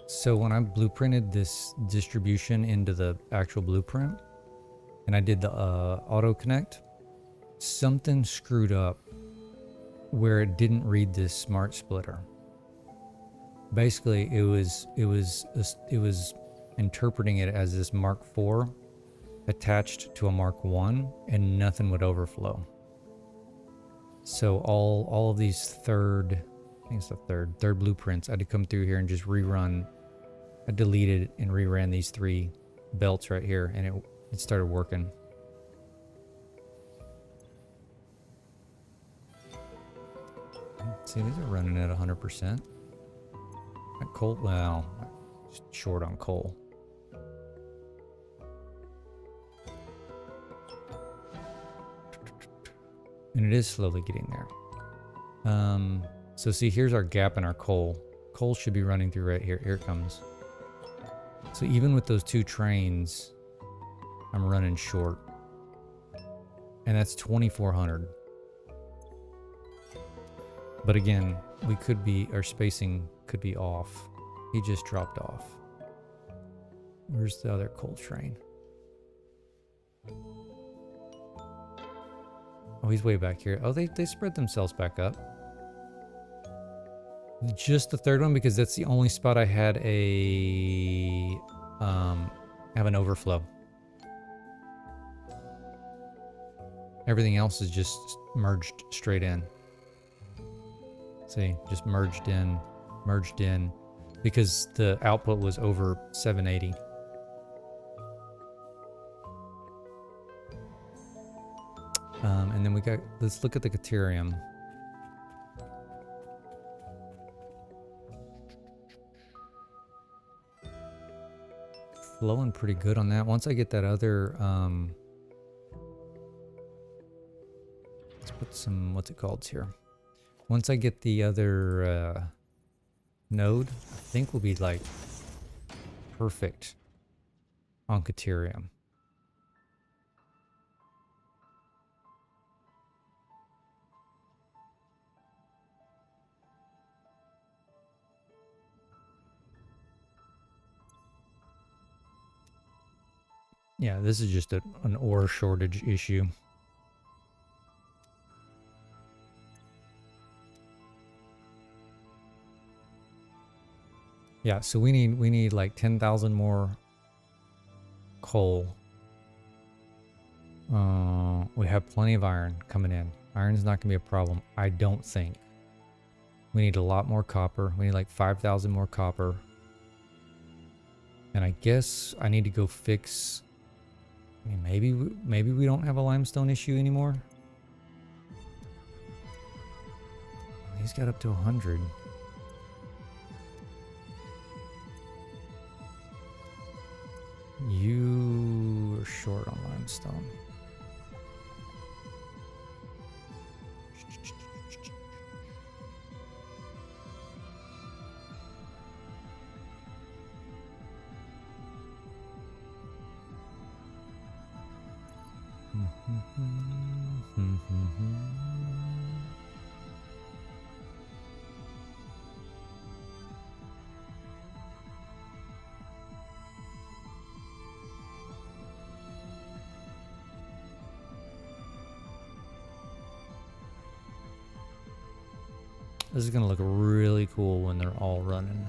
So when I blueprinted this distribution into the actual blueprint, and I did the auto connect, something screwed up where it didn't read this smart splitter. Basically, it was interpreting it as this Mark IV attached to a Mark I, and nothing would overflow. So all of these third blueprints, I had to come through here and just rerun. I deleted and reran these 3 belts right here, and it started working. See, these are running at 100%. Coal, well, just short on coal. And it is slowly getting there. So see, here's our gap in our coal. Coal should be running through right here. Here it comes. So even with those 2 trains, I'm running short. And that's 2,400. But again, we could be, our spacing could be off. He just dropped off. Where's the other coal train? Oh, he's way back here. Oh, they spread themselves back up. Just the third one, because that's the only spot I had a have an overflow. Everything else is just merged straight in. See, just merged in, because the output was over 780. And then we got, let's look at the Caterium. Flowing pretty good on that. Once I get that other, let's put some, what's it called here? Once I get the other node, I think we'll be like perfect on Caterium. Yeah, this is just an ore shortage issue. Yeah, so we need like 10,000 more coal. We have plenty of iron coming in. Iron's not gonna be a problem, I don't think. We need a lot more copper. We need like 5,000 more copper. And I guess I need to go fix... I mean, maybe we don't have a limestone issue anymore. He's got up to 100. You are short on limestone. This is gonna look really cool when they're all running.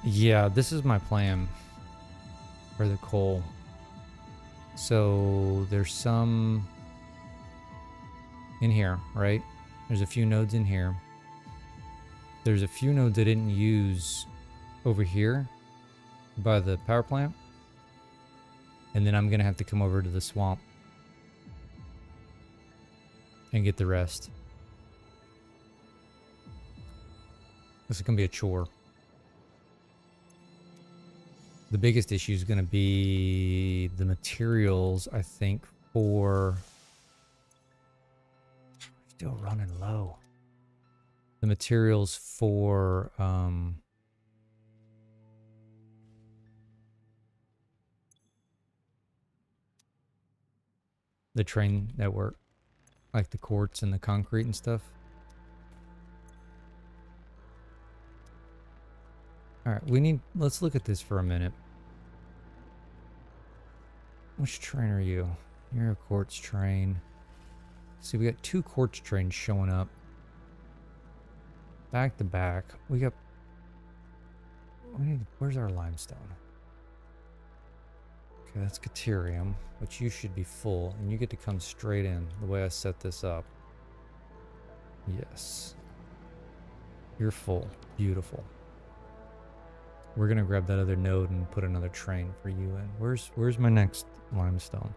Yeah, this is my plan for the coal. So there's some in here, right? There's a few nodes in here. There's a few nodes I didn't use over here by the power plant. And then I'm gonna have to come over to the swamp and get the rest. This is gonna be a chore. The biggest issue is gonna be the materials, I think, for... Still running low. The materials for the train network, like the quartz and the concrete and stuff. All right, let's look at this for a minute. Which train are you? You're a quartz train. See, we got 2 quartz trains showing up. Back to back. Where's our limestone? Okay, that's Caterium, but you should be full, and you get to come straight in the way I set this up. Yes. You're full. Beautiful. We're gonna grab that other node and put another train for you in. Where's my next limestone?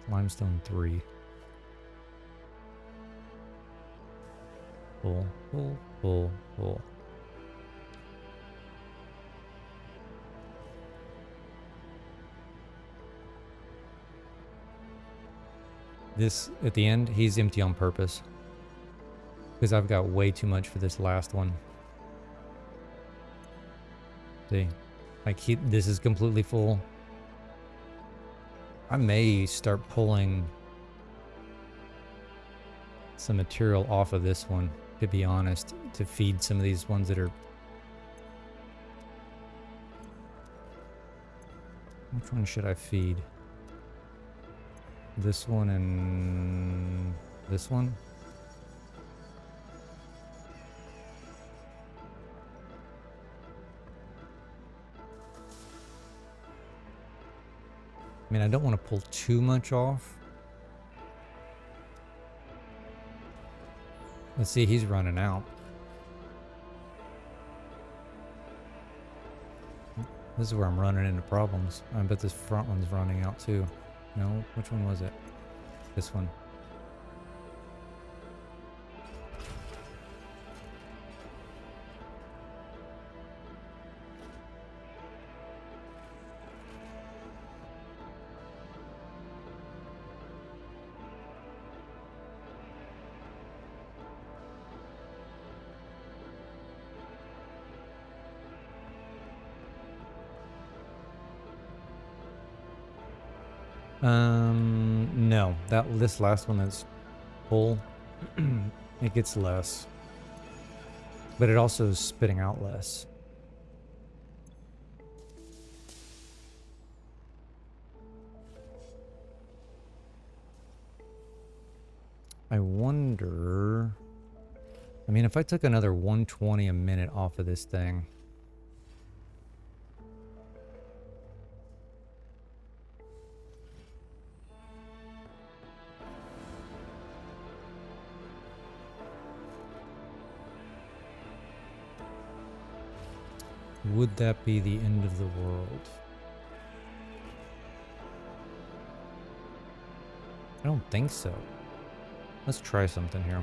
Limestone 3. Full, full, full, full. This, at the end, he's empty on purpose. Because I've got way too much for this last one. See? Like, this is completely full. I may start pulling some material off of this one, to be honest, to feed some of these ones that are... Which one should I feed? This one and this one? I mean, I don't want to pull too much off. Let's see, he's running out. This is where I'm running into problems. I bet this front one's running out too. No, which one was it? This one. No, this last one that's full, it gets less, but it also is spitting out less. I wonder... I mean, if I took another 120 a minute off of this thing... would that be the end of the world? I don't think so. Let's try something here.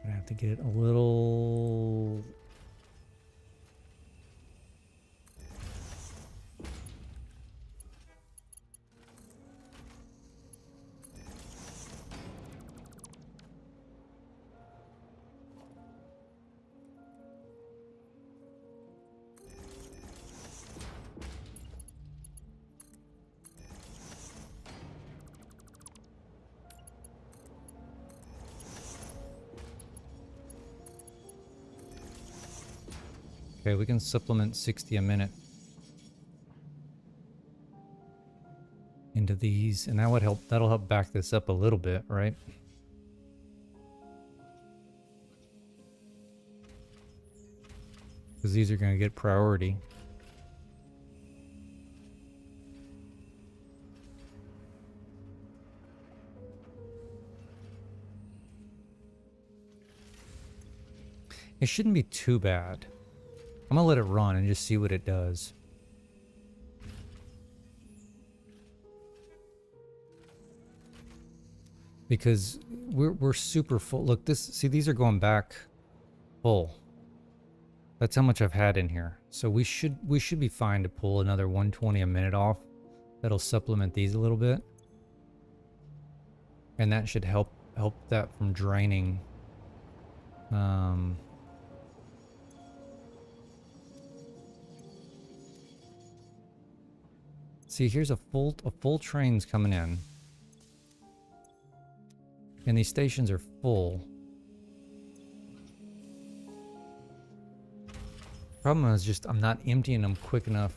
I have to get it a little... Okay, we can supplement 60 a minute into these, and that would help. That'll help back this up a little bit, right? Because these are going to get priority. It shouldn't be too bad. I'm gonna let it run and just see what it does. Because we're super full. Look, see, these are going back full. That's how much I've had in here. So we should be fine to pull another 120 a minute off. That'll supplement these a little bit. And that should help that from draining. See, here's a full train's coming in. And these stations are full. Problem is just I'm not emptying them quick enough.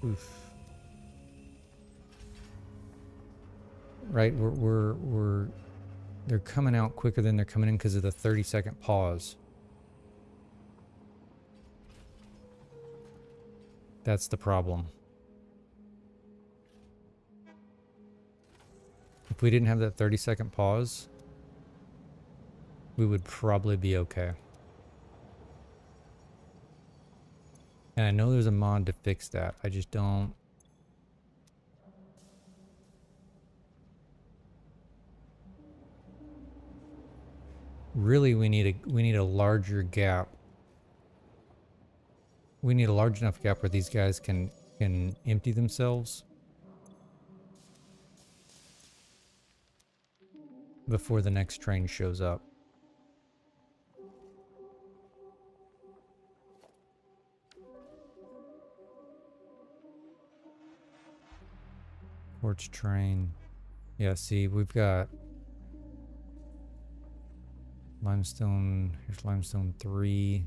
Oof. Right, they're coming out quicker than they're coming in because of the 30-second pause. That's the problem. If we didn't have that 30-second pause, we would probably be okay. And I know there's a mod to fix that. I just don't... Really, we need a larger gap. We need a large enough gap where these guys can empty themselves before the next train shows up. Quartz train. Yeah, see, we've got limestone. Here's limestone 3.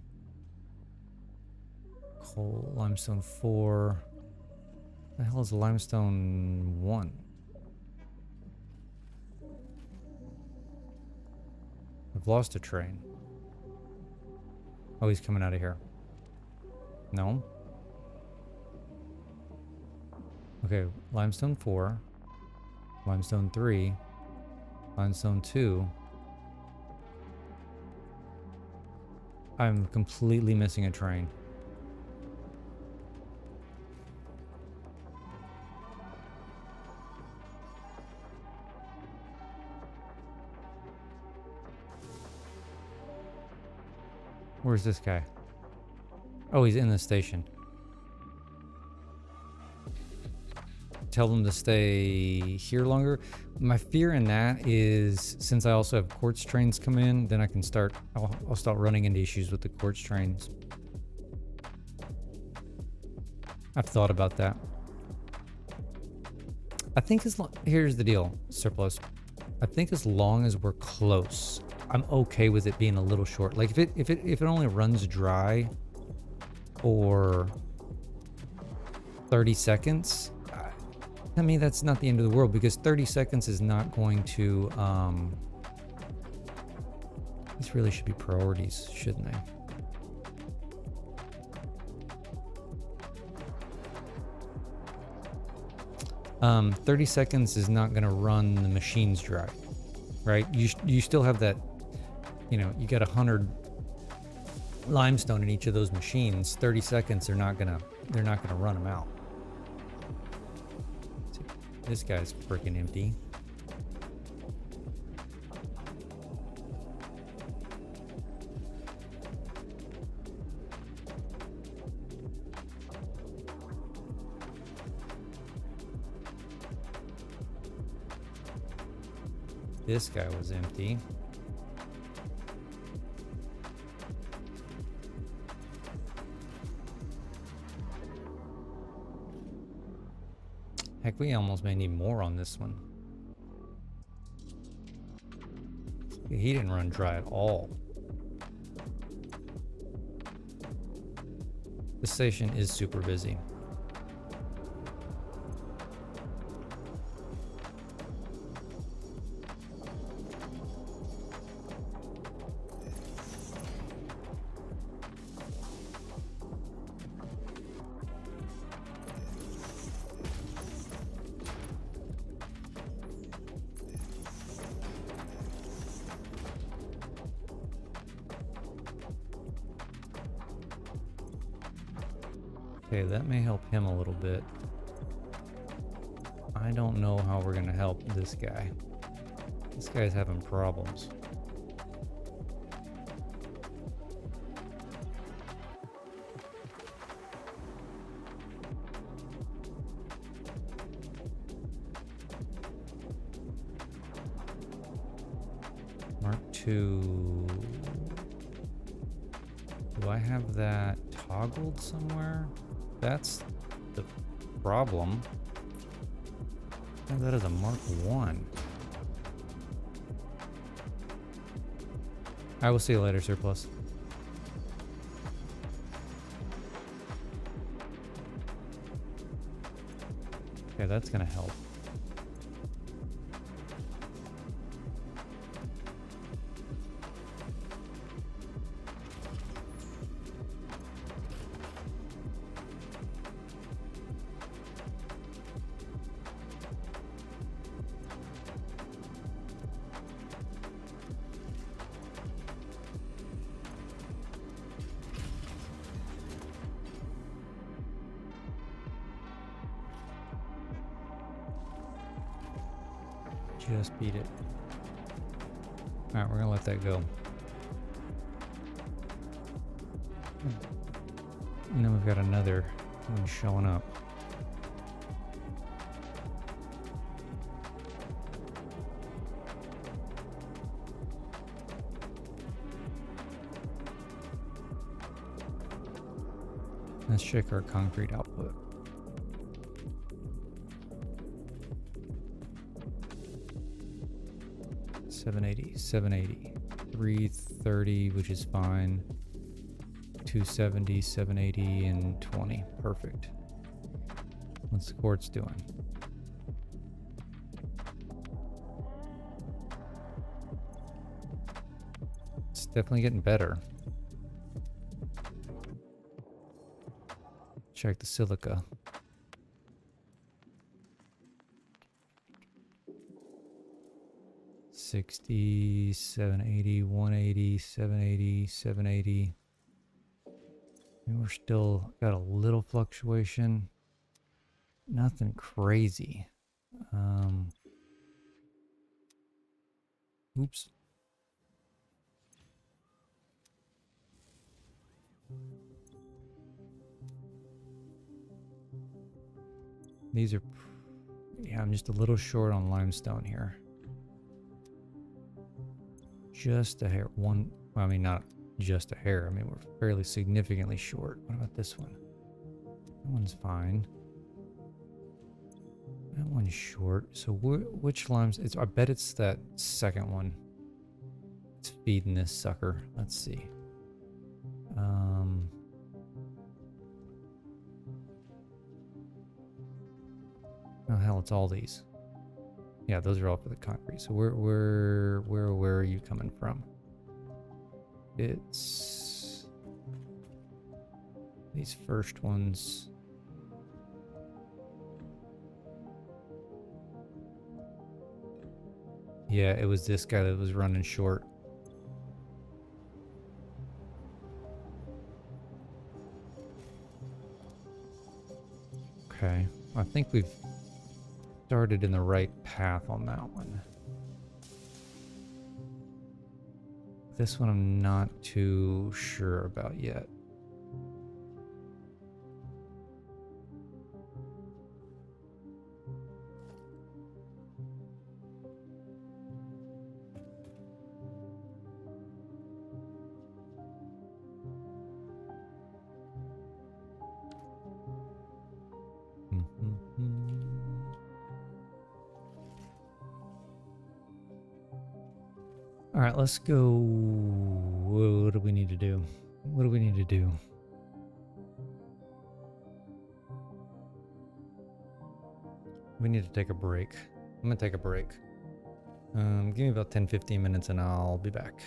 Coal, limestone 4. The hell is limestone 1? I've lost a train. Oh, he's coming out of here. No. Okay, limestone 4. Limestone 3. Limestone 2. I'm completely missing a train. Where's this guy? Oh, he's in the station. Tell them to stay here longer. My fear in that is, since I also have quartz trains come in, then I can start, I'll start running into issues with the quartz trains. I've thought about that. I think here's the deal, Surplus. I think as long as we're close, I'm okay with it being a little short. Like if it only runs dry for 30 seconds, to me that's not the end of the world, because 30 seconds is not going to these really should be priorities, shouldn't they? 30 seconds is not going to run the machines dry, right? You still have that, you know, you got 100 limestone in each of those machines. 30 seconds, they're not gonna run them out. This guy's freaking empty. This guy was empty. Heck, we almost may need more on this one. He didn't run dry at all. The station is super busy. Okay, that may help him a little bit. I don't know how we're gonna help this guy. This guy's having problems. Mark II. Do I have that toggled somewhere? That's the problem. And that is a Mark I. I will see you later, Surplus. Okay, that's gonna help. Just beat it. Alright, we're gonna let that go. And then we've got another one showing up. Let's check our concrete output. $780, 330, which is fine. 270, 780, and 20. Perfect. What's the quartz doing? It's definitely getting better. Check the silica. $60, $780, $180, $780, $780. And we're still got a little fluctuation. Nothing crazy. Oops. These are, yeah, I'm just a little short on limestone here. Just a hair. One, well, I mean, not just a hair. I mean, we're fairly significantly short. What about this one? That one's fine. That one's short. So which limes? I bet it's that second one. It's feeding this sucker. Let's see. Oh hell, it's all these. Yeah, those are all for the concrete. So where are you coming from? It's these first ones. Yeah, it was this guy that was running short. Okay, I think we've started in the right path on that one. This one I'm not too sure about yet. All right, let's go. What do we need to do? What do we need to do? We need to take a break. I'm gonna take a break. Give me about 10-15 minutes and I'll be back.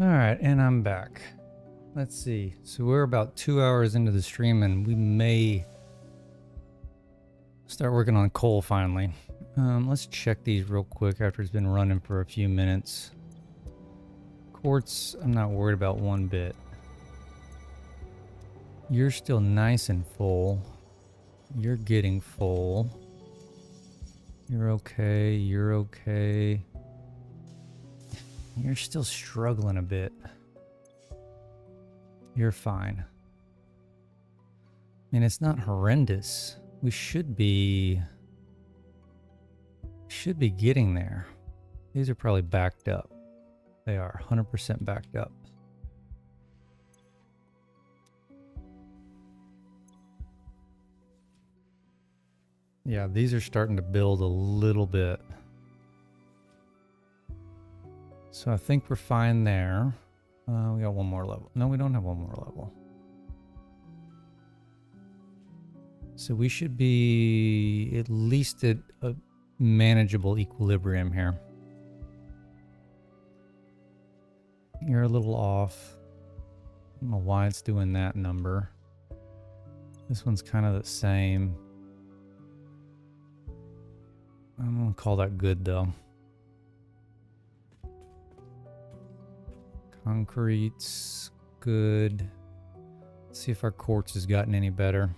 All right, and I'm back. Let's see. So we're about 2 hours into the stream, and we may start working on coal finally. Let's check these real quick after it's been running for a few minutes. Quartz, I'm not worried about one bit. You're still nice and full. You're getting full. You're okay. You're okay. You're still struggling a bit. You're fine. I mean, it's not horrendous. We should be getting there. These are probably backed up. They are 100% backed up. Yeah, these are starting to build a little bit. So I think we're fine there. We got one more level. No, we don't have one more level. So we should be at least at a manageable equilibrium here. You're a little off. I don't know why it's doing that number. This one's kind of the same. I'm gonna call that good though. Concrete's good. Let's see if our quartz has gotten any better.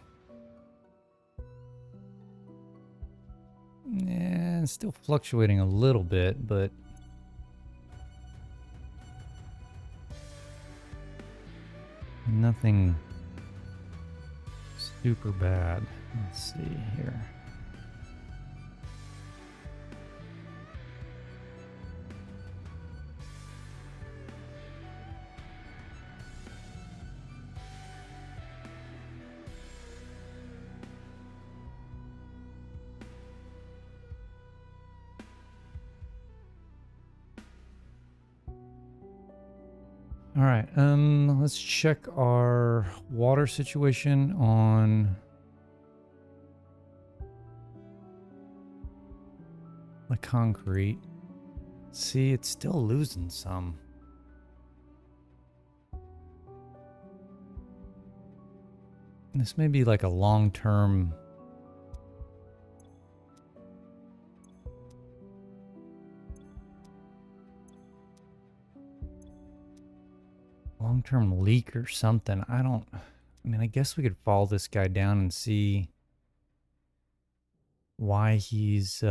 Yeah, it's still fluctuating a little bit, but nothing super bad. Let's see here. All right, let's check our water situation on the concrete. See, it's still losing some. This may be like a long-term leak or something. I mean, I guess we could follow this guy down and see why he's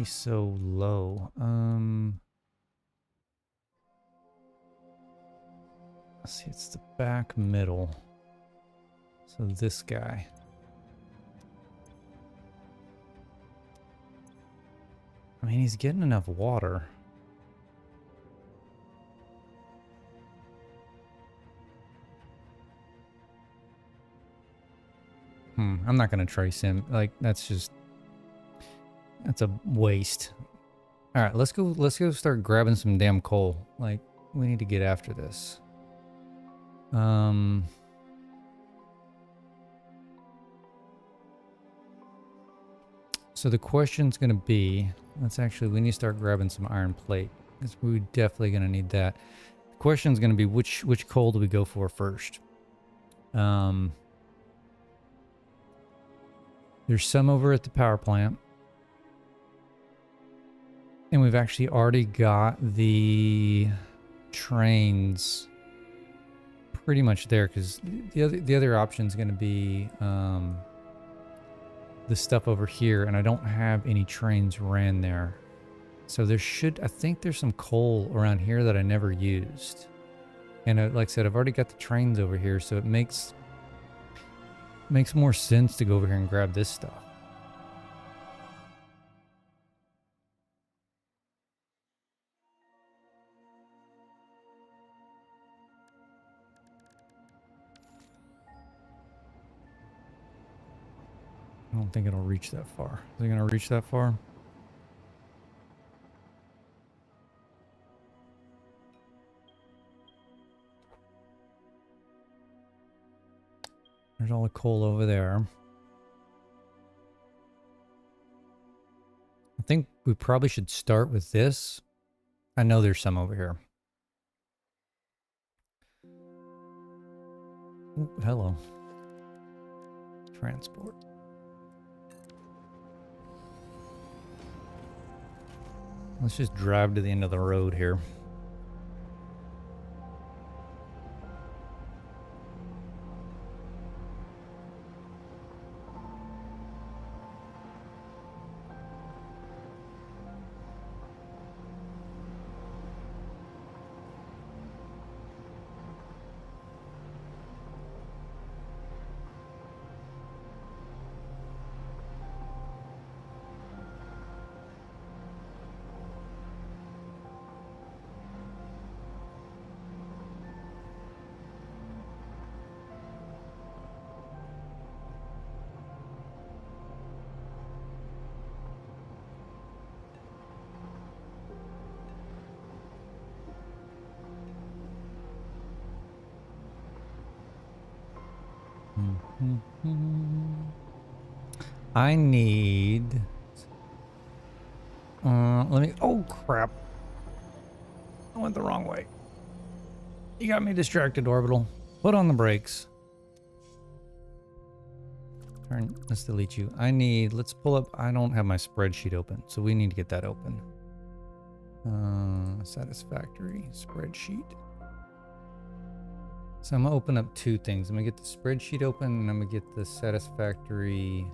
so low. Let's see, it's the back middle. So this guy. I mean, he's getting enough water. I'm not gonna trace him. Like, that's a waste. All right, let's go start grabbing some damn coal. Like, we need to get after this. So the question's gonna be, we need to start grabbing some iron plate, because we're definitely gonna need that. The question's gonna be which coal do we go for first? There's some over at the power plant. And we've actually already got the trains pretty much there, because the other option is going to be the stuff over here, and I don't have any trains ran there. So I think there's some coal around here that I never used. And like I said, I've already got the trains over here, so it makes more sense to go over here and grab this stuff. I don't think it'll reach that far. Is it going to reach that far? There's all the coal over there. I think we probably should start with this. I know there's some over here. Ooh, hello. Transport. Let's just drive to the end of the road here. I need... let me... Oh, crap. I went the wrong way. You got me distracted, Orbital. Put on the brakes. Turn... Let's delete you. I need... Let's pull up... I don't have my spreadsheet open, so we need to get that open. Satisfactory spreadsheet. So I'm gonna open up two things. I'm gonna get the spreadsheet open and I'm gonna get the Satisfactory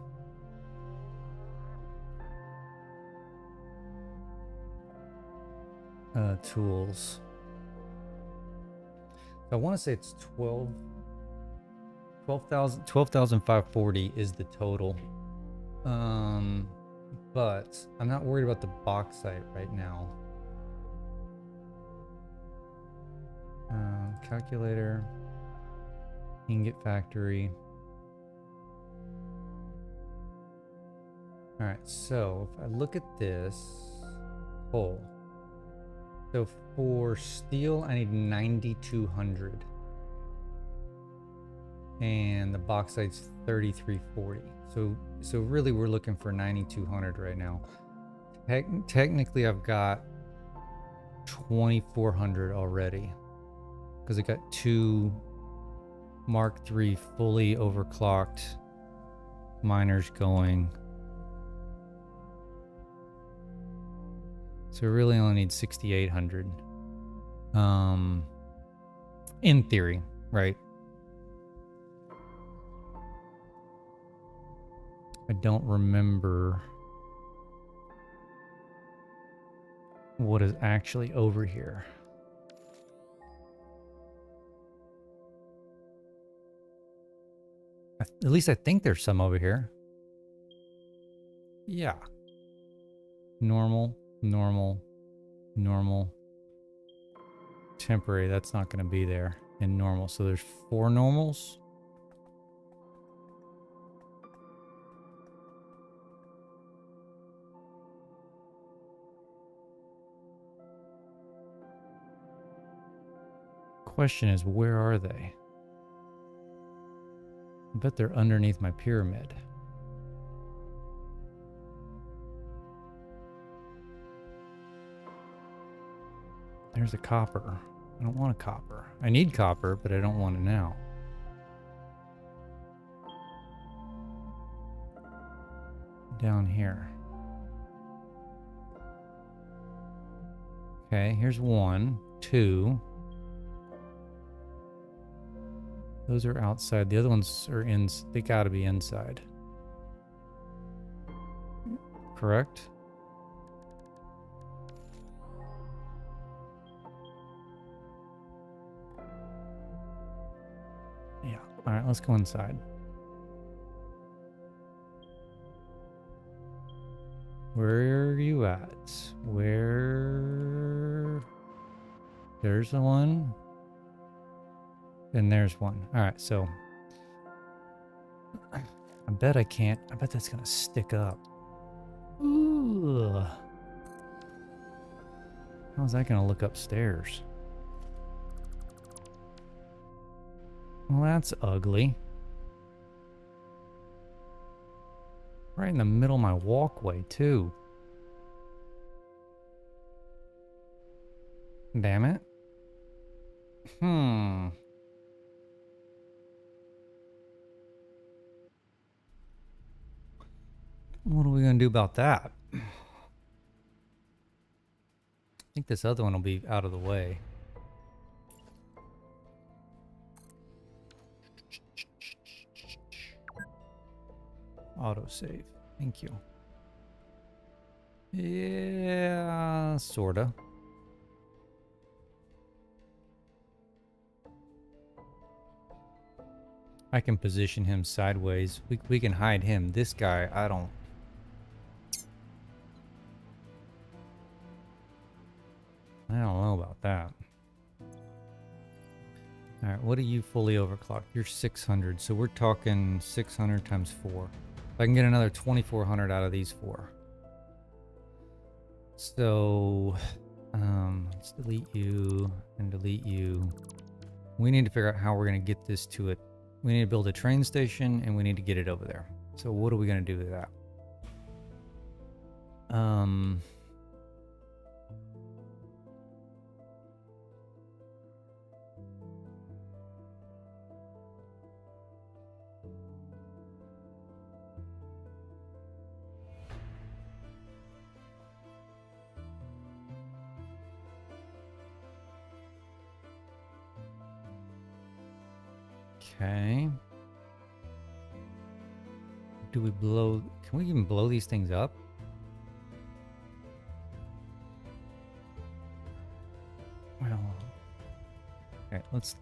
tools. So I want to say it's 12,540 is the total. But I'm not worried about the bauxite right now. Calculator, ingot factory. All right, so if I look at this coal, so for steel I need 9,200, and the bauxite's 3,340. So really we're looking for 9,200 right now. Technically I've got 2,400 already, because I got two Mark III fully overclocked miners going. So we really only need 6,800. In theory, right? I don't remember what is actually over here. At least I think there's some over here. Yeah. Normal, normal, normal. Temporary, that's not going to be there. And normal. So there's 4 normals. Question is, where are they? I bet they're underneath my pyramid. There's a copper. I don't want a copper. I need copper, but I don't want it now. Down here. Okay, here's 1, 2. Those are outside. The other ones are in. They gotta be inside. Correct? Yeah. All right, let's go inside. Where are you at? Where? There's the one. And there's one. All right, so I bet I can't. I bet that's gonna stick up. Ooh. How's that gonna look upstairs? Well, that's ugly. Right in the middle of my walkway, too. Damn it. What are we gonna do about that? I think this other one will be out of the way. Autosave. Thank you. Yeah, sorta. I can position him sideways. We can hide him. This guy, I don't know about that. All right, what are you fully overclocked? You're 600, so we're talking 600 times 4. If I can get another 2400 out of these 4. So, let's delete you and delete you. We need to figure out how we're going to get this to it. We need to build a train station and we need to get it over there. So what are we going to do with that? Okay. Do we blow? Can we even blow these things up? Well, okay, let's.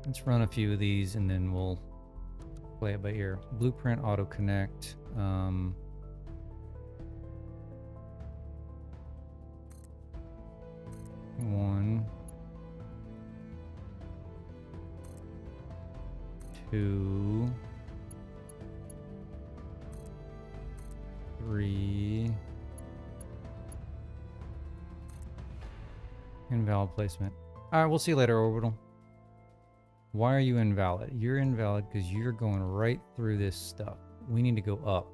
Let's run a few of these and then we'll play it by ear. Blueprint auto connect. 1, 2, 3. Invalid placement. All right, we'll see you later, Orbital. Why are you invalid? You're invalid because you're going right through this stuff. We need to go up.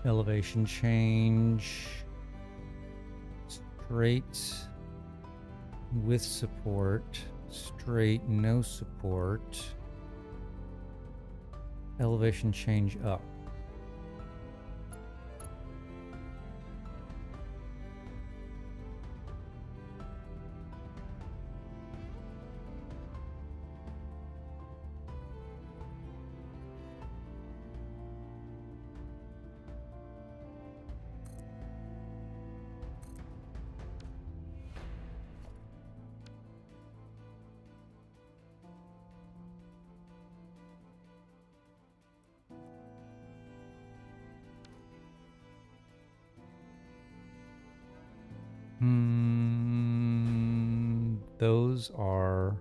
Elevation change. Straight with support. Straight, no support. Elevation change up. Those are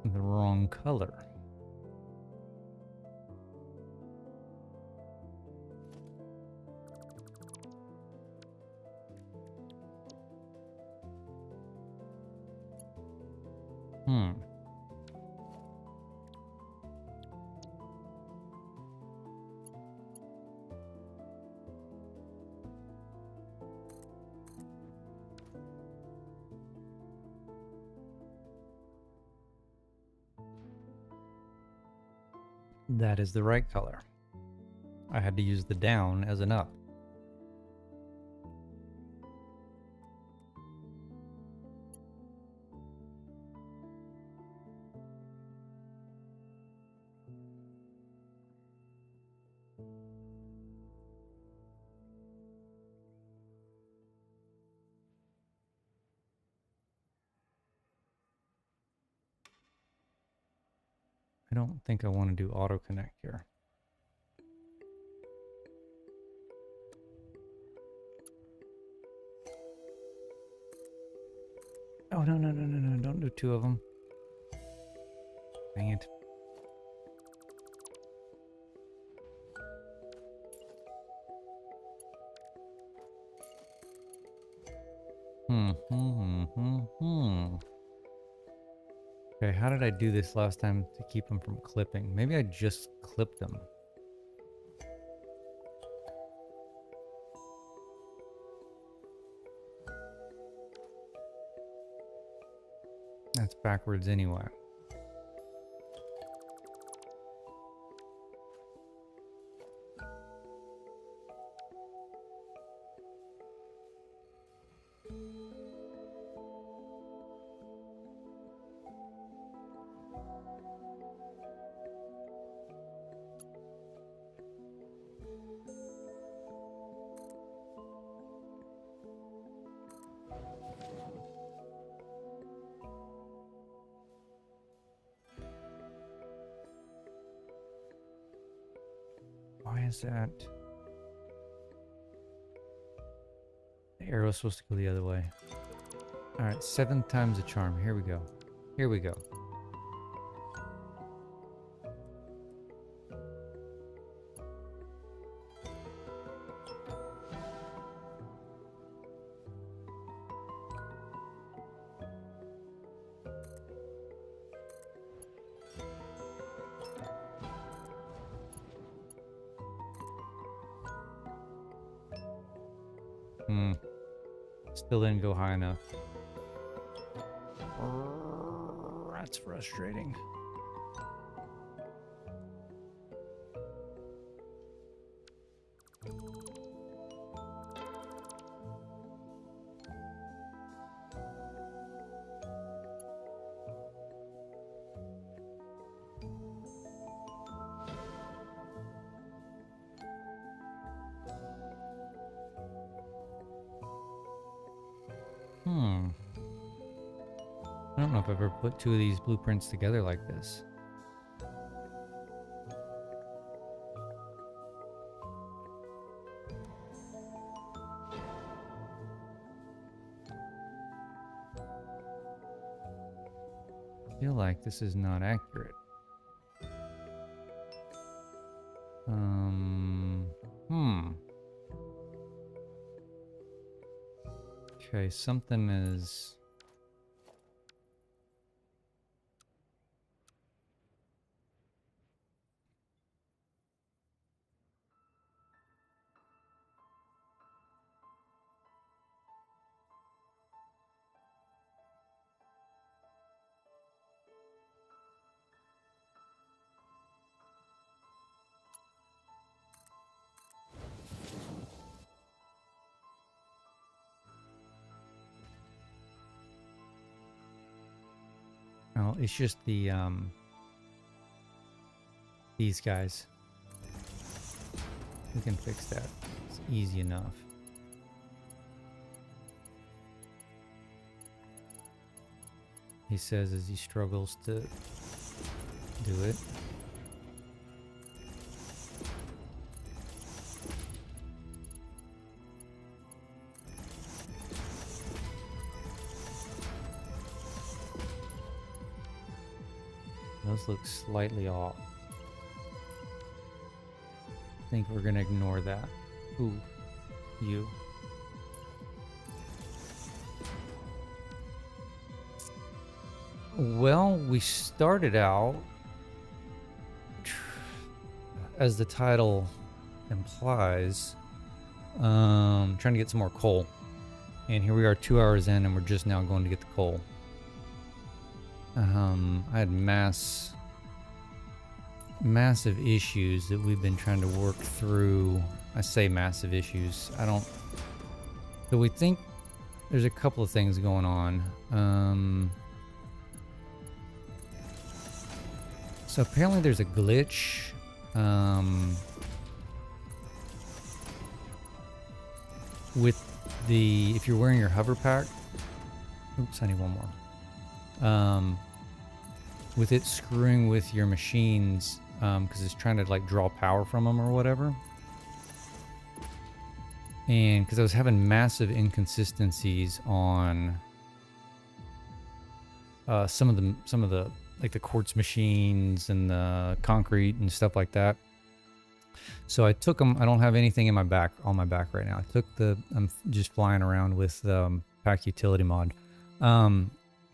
the wrong color. That is the right color. I had to use the down as an up. don't think I want to do auto connect here. Oh, no, no, no, no, no. Don't do 2 of them. Dang it. Okay, how did I do this last time to keep them from clipping? Maybe I just clipped them. That's backwards anyway. Why is that? The arrow's supposed to go the other way. Alright, 7 times the charm. Here we go. Here we go. Still didn't go high enough. That's frustrating. I don't know if I've ever put 2 of these blueprints together like this. I feel like this is not accurate. Okay, something is... Oh, it's just the, these guys. We can fix that. It's easy enough. He says as he struggles to do it. Those look slightly off. I think we're gonna ignore that. Ooh, you. Well, we started out, as the title implies, trying to get some more coal. And here we are 2 hours in and we're just now going to get the coal. I had massive issues that we've been trying to work through. I say massive issues. So we think there's a couple of things going on. So apparently there's a glitch. With if you're wearing your hover pack. Oops, I need one more. with it screwing with your machines, because it's trying to like draw power from them or whatever. And because I was having massive inconsistencies on some of the like the quartz machines and the concrete and stuff like that. So I took them. I don't have anything in my back on my back right now. I took I'm just flying around with pack utility mod. So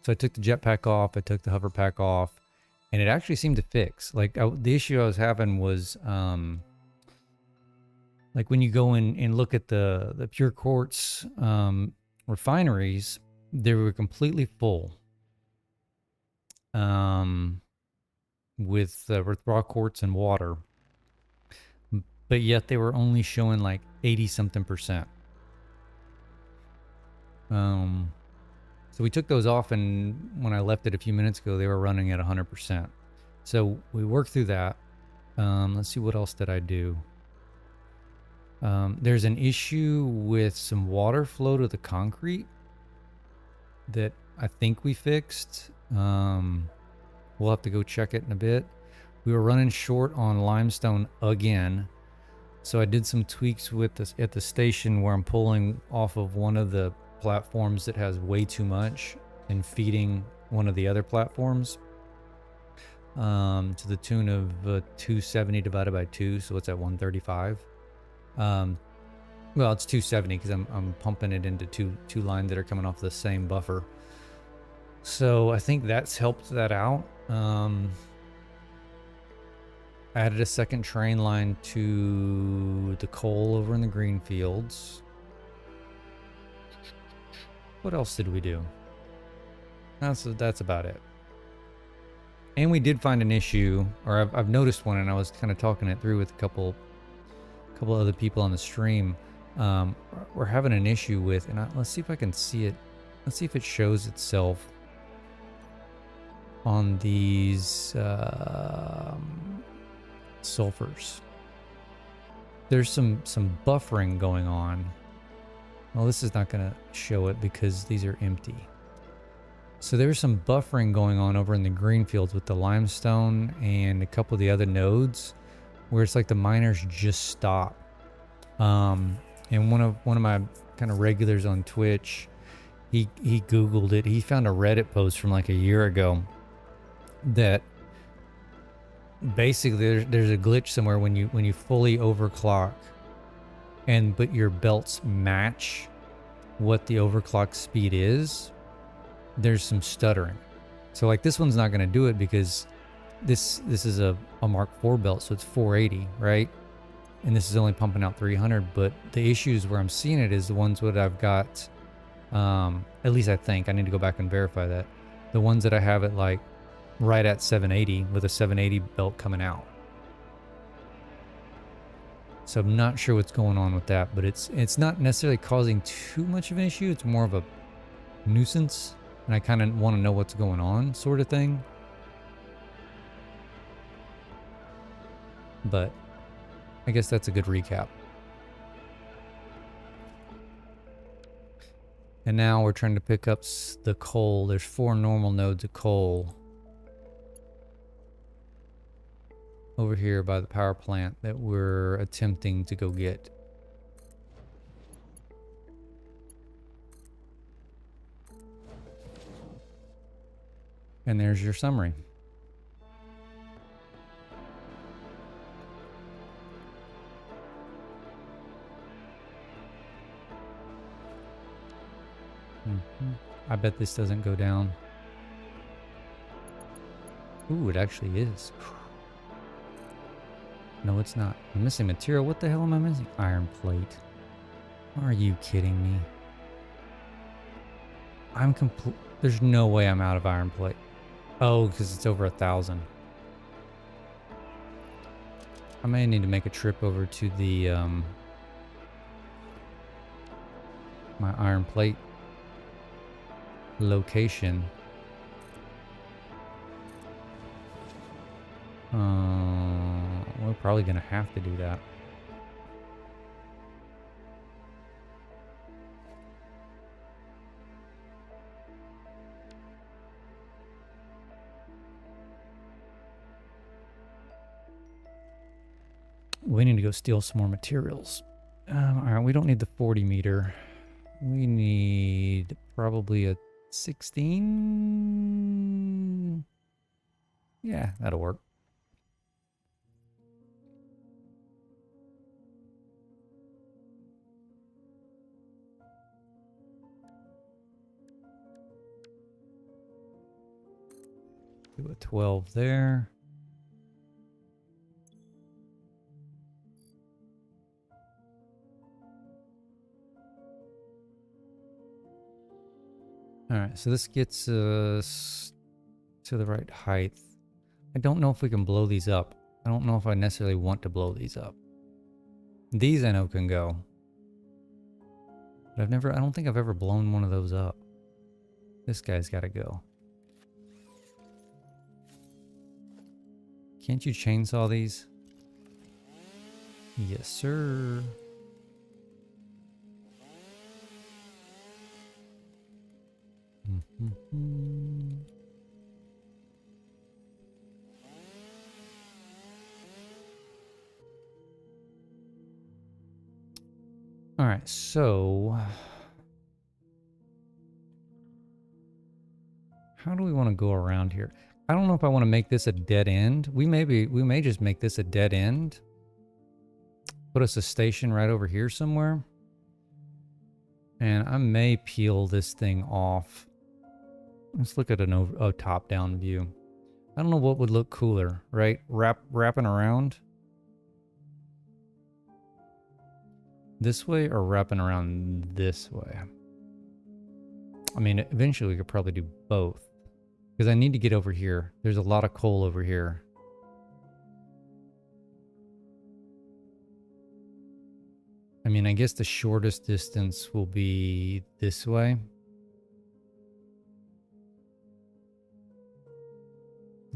I took the jetpack off. I took the hover pack off, and it actually seemed to fix. Like the issue I was having was like when you go in and look at the pure quartz refineries, they were completely full with raw quartz and water, but yet they were only showing like 80 something percent. So we took those off, and when I left it a few minutes ago, they were running at 100%. So we worked through that. Let's see, what else did I do? There's an issue with some water flow to the concrete that I think we fixed. We'll have to go check it in a bit. We were running short on limestone again. So I did some tweaks with this at the station where I'm pulling off of one of the platforms that has way too much and feeding one of the other platforms to the tune of 270 divided by 2, so it's at 135. Well, it's 270 because I'm pumping it into two lines that are coming off the same buffer. So I think that's helped that out. I added a second train line to the coal over in the green fields. What else did we do? That's about it. And we did find an issue, or I've noticed one, and I was kind of talking it through with a couple other people on the stream. We're having an issue with, and let's see if I can see it. Let's see if it shows itself on these sulfurs. There's some buffering going on. Well, this is not going to show it because these are empty. So there's some buffering going on over in the green fields with the limestone and a couple of the other nodes where it's like the miners just stop. And one of my kind of regulars on Twitch, he Googled it. He found a Reddit post from like a year ago that basically there's a glitch somewhere when you fully overclock but your belts match what the overclock speed is, there's some stuttering. So like this one's not going to do it because this is a Mark IV belt, so it's 480, right? And this is only pumping out 300, but the issues where I'm seeing it is the ones that I've got, at least I think, I need to go back and verify that, the ones that I have at like right at 780 with a 780 belt coming out. So I'm not sure what's going on with that, but it's not necessarily causing too much of an issue. It's more of a nuisance, and I kind of want to know what's going on, sort of thing. But I guess that's a good recap. And now we're trying to pick up the coal. There's 4 normal nodes of coal over here by the power plant that we're attempting to go get. And there's your summary. I bet this doesn't go down. Ooh, it actually is. No, it's not. I'm missing material. What the hell am I missing? Iron plate. Are you kidding me? I'm complete. There's no way I'm out of iron plate. Oh, because it's over 1,000. I may need to make a trip over to the my iron plate location. We're probably gonna have to do that. We need to go steal some more materials. All right, we don't need the 40 meter. We need probably a 16. Yeah, that'll work. Do a 12 there. All right, so this gets us to the right height. I don't know if we can blow these up. I don't know if I necessarily want to blow these up. These I know can go. But I don't think I've ever blown one of those up. This guy's got to go. Can't you chainsaw these? Yes, sir. All right, so how do we want to go around here? I don't know if I want to make this a dead end. We may just make this a dead end. Put us a station right over here somewhere. And I may peel this thing off. Let's look at a top-down view. I don't know what would look cooler, right? Wrapping around this way or wrapping around this way. I mean, eventually we could probably do both. Because I need to get over here. There's a lot of coal over here. I mean, I guess the shortest distance will be this way.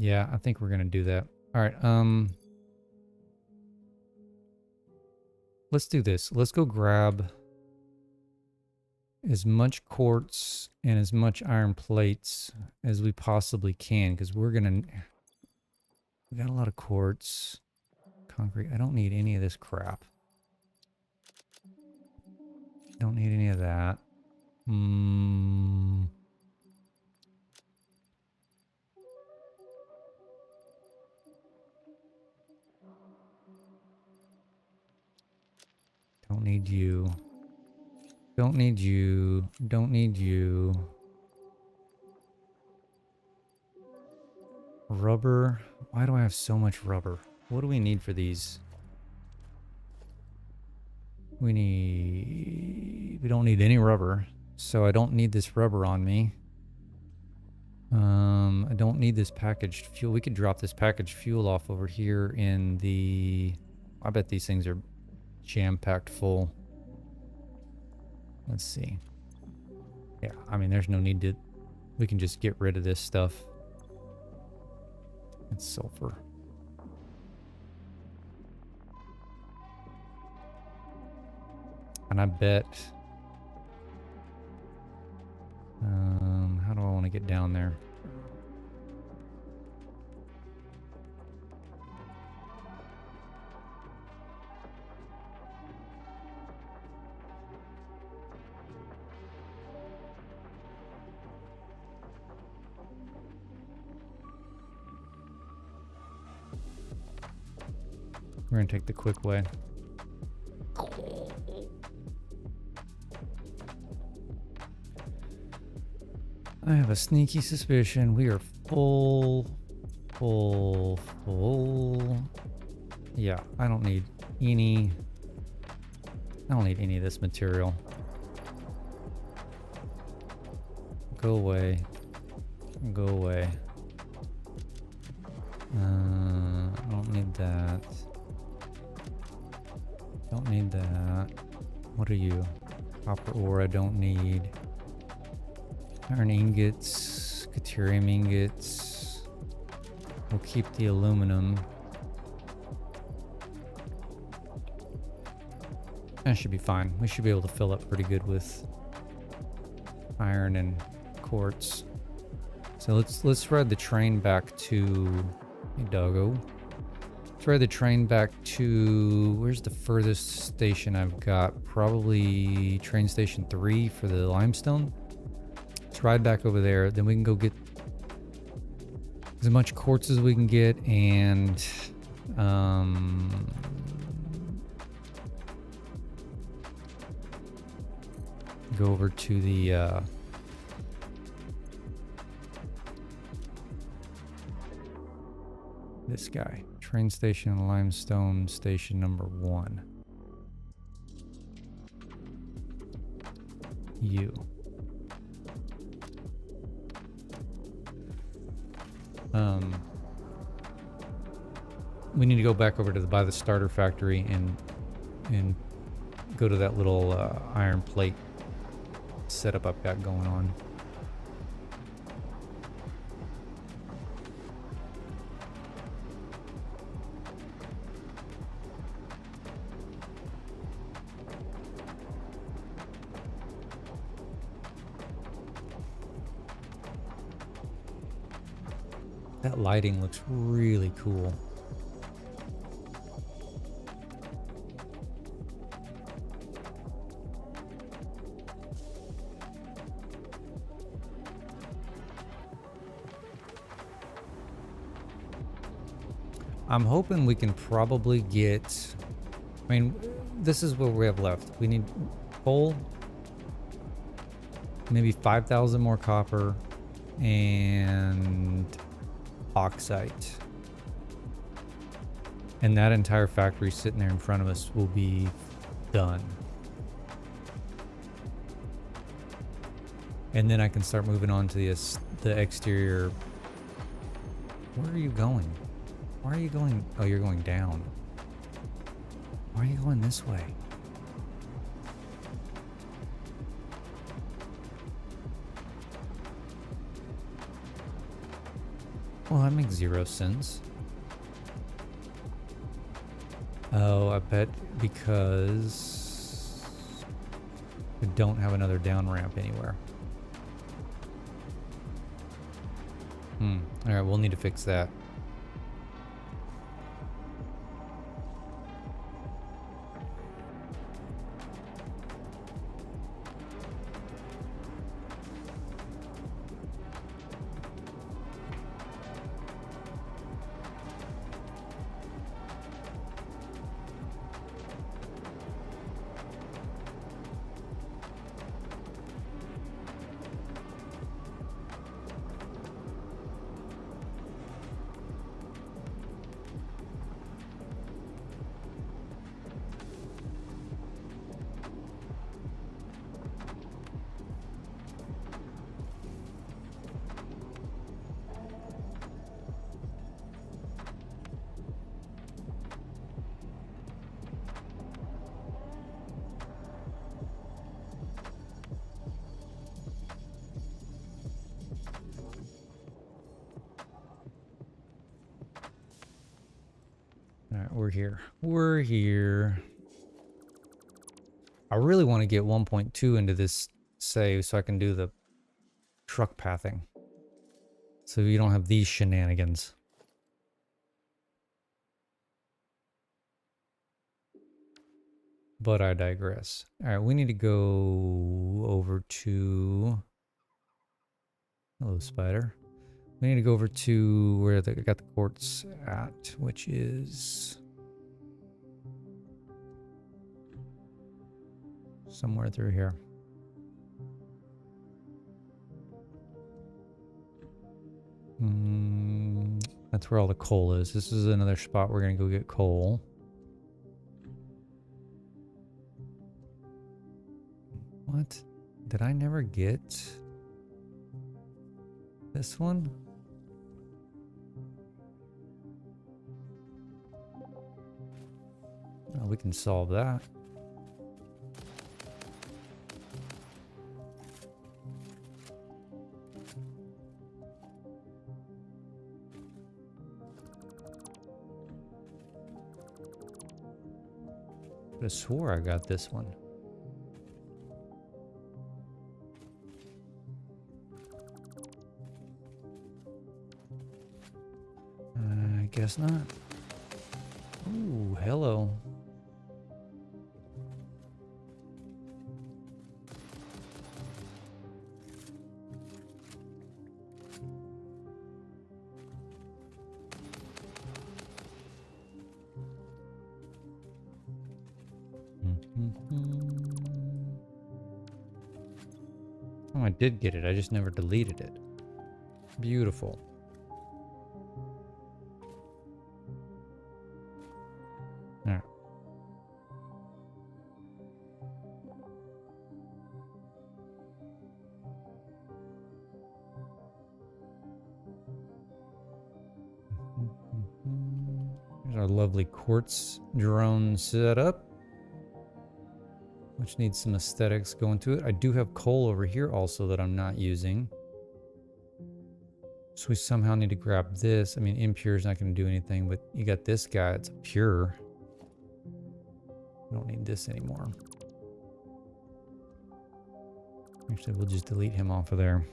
Yeah, I think we're going to do that. All right, let's do this. Let's go grab as much quartz and as much iron plates as we possibly can, because we got a lot of quartz, concrete. I don't need any of this crap. Don't need any of that. Don't need you. Don't need you. Don't need you. Rubber. Why do I have so much rubber? What do we need for these? We don't need any rubber. So I don't need this rubber on me. I don't need this packaged fuel. We could drop this packaged fuel off over here in the... I bet these things are jam-packed full. Let's see. Yeah, I mean, there's no need to... We can just get rid of this stuff. It's sulfur. And I bet... how do I want to get down there? We're gonna take the quick way. I have a sneaky suspicion we are full. Yeah, I don't need any of this material. Go away. Go away. I don't need that. Don't need that. What are you? Copper ore I don't need. Iron ingots, deuterium ingots. We'll keep the aluminum. That should be fine. We should be able to fill up pretty good with iron and quartz. So let's ride the train back to... Hey, doggo. Let's let's ride the train back to, where's the furthest station I've got? Probably train station 3 for the limestone. Let's ride back over there, then we can go get as much quartz as we can get, and go over to the this guy. Train station, limestone station number 1. You. We need to go back over to by the starter factory and go to that little iron plate setup I've got going on. That lighting looks really cool. I'm hoping we can probably get, I mean, this is what we have left. We need coal, maybe 5,000 more copper, and bauxite. And that entire factory sitting there in front of us will be done. And then I can start moving on to the exterior. Where are you going? Why are you going? Oh, you're going down. Why are you going this way? Well, that makes 0 sense. Oh, I bet because we don't have another down ramp anywhere. Alright, we'll need to fix that. Alright, we're here. We're here. I really want to get 1.2 into this save so I can do the truck pathing. So you don't have these shenanigans. But I digress. Alright, we need to go over to... Hello, spider. We need to go over to where I got the quartz at, which is somewhere through here. That's where all the coal is. This is another spot we're gonna go get coal. What? Did I never get this one? Oh, we can solve that. I swore I got this one. I guess not. Ooh, hello. Oh, I did get it. I just never deleted it. Beautiful. All right. Here's our lovely quartz drone setup, which needs some aesthetics going to it. I do have coal over here also that I'm not using. So we somehow need to grab this. I mean, impure is not going to do anything, but you got this guy. It's a pure. We don't need this anymore. Actually, we'll just delete him off of there.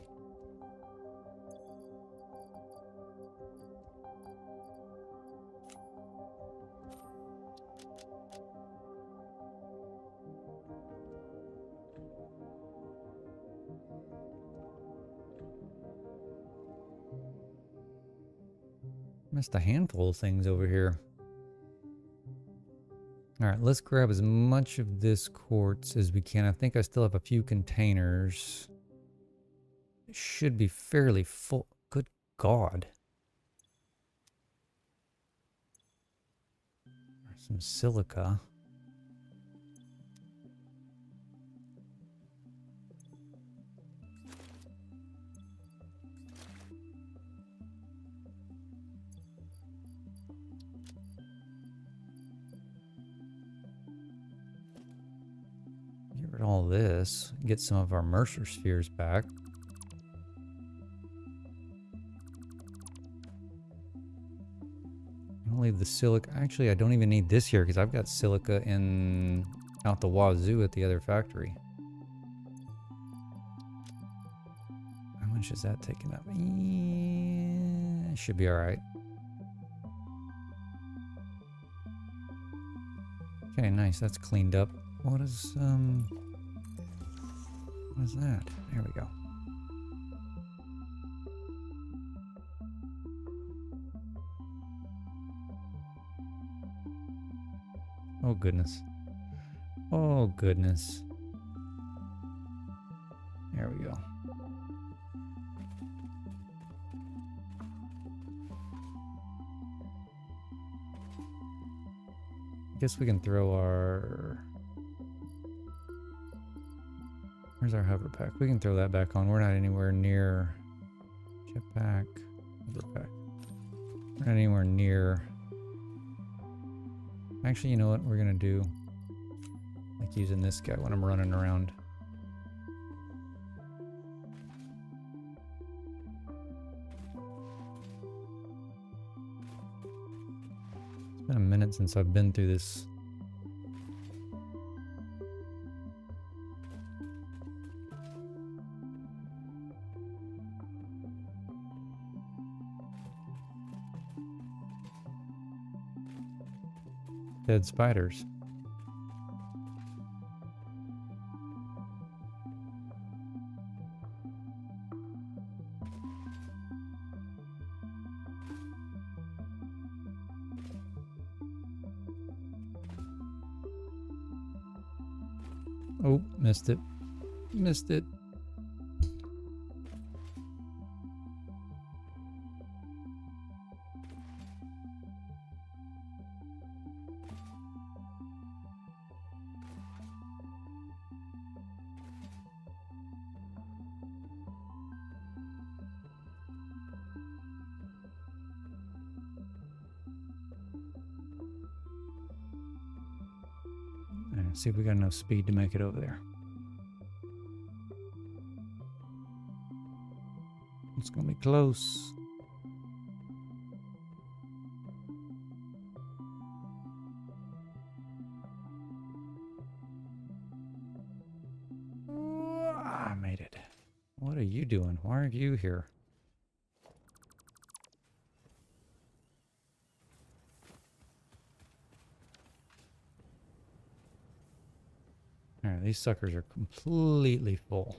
Missed a handful of things over here. All right, let's grab as much of this quartz as we can. I think I still have a few containers. It should be fairly full. Good God. Some silica. Get rid of all this. Get some of our Mercer spheres back. I'll leave the silica. Actually, I don't even need this here because I've got silica in out the wazoo at the other factory. How much is that taking up? Yeah, should be all right. Okay, nice. That's cleaned up. What is that? There we go. Oh goodness. Oh goodness. There we go. Guess we can throw our... Where's our hover pack? We can throw that back on. We're not anywhere near... Jetpack. Hover pack. We're not anywhere near... Actually, you know what we're gonna do? Like using this guy when I'm running around. It's been a minute since I've been through this. Dead spiders. Oh, missed it. Missed it. See if we got enough speed to make it over there. It's gonna be close. I made it. What are you doing? Why are you here? these suckers are completely full.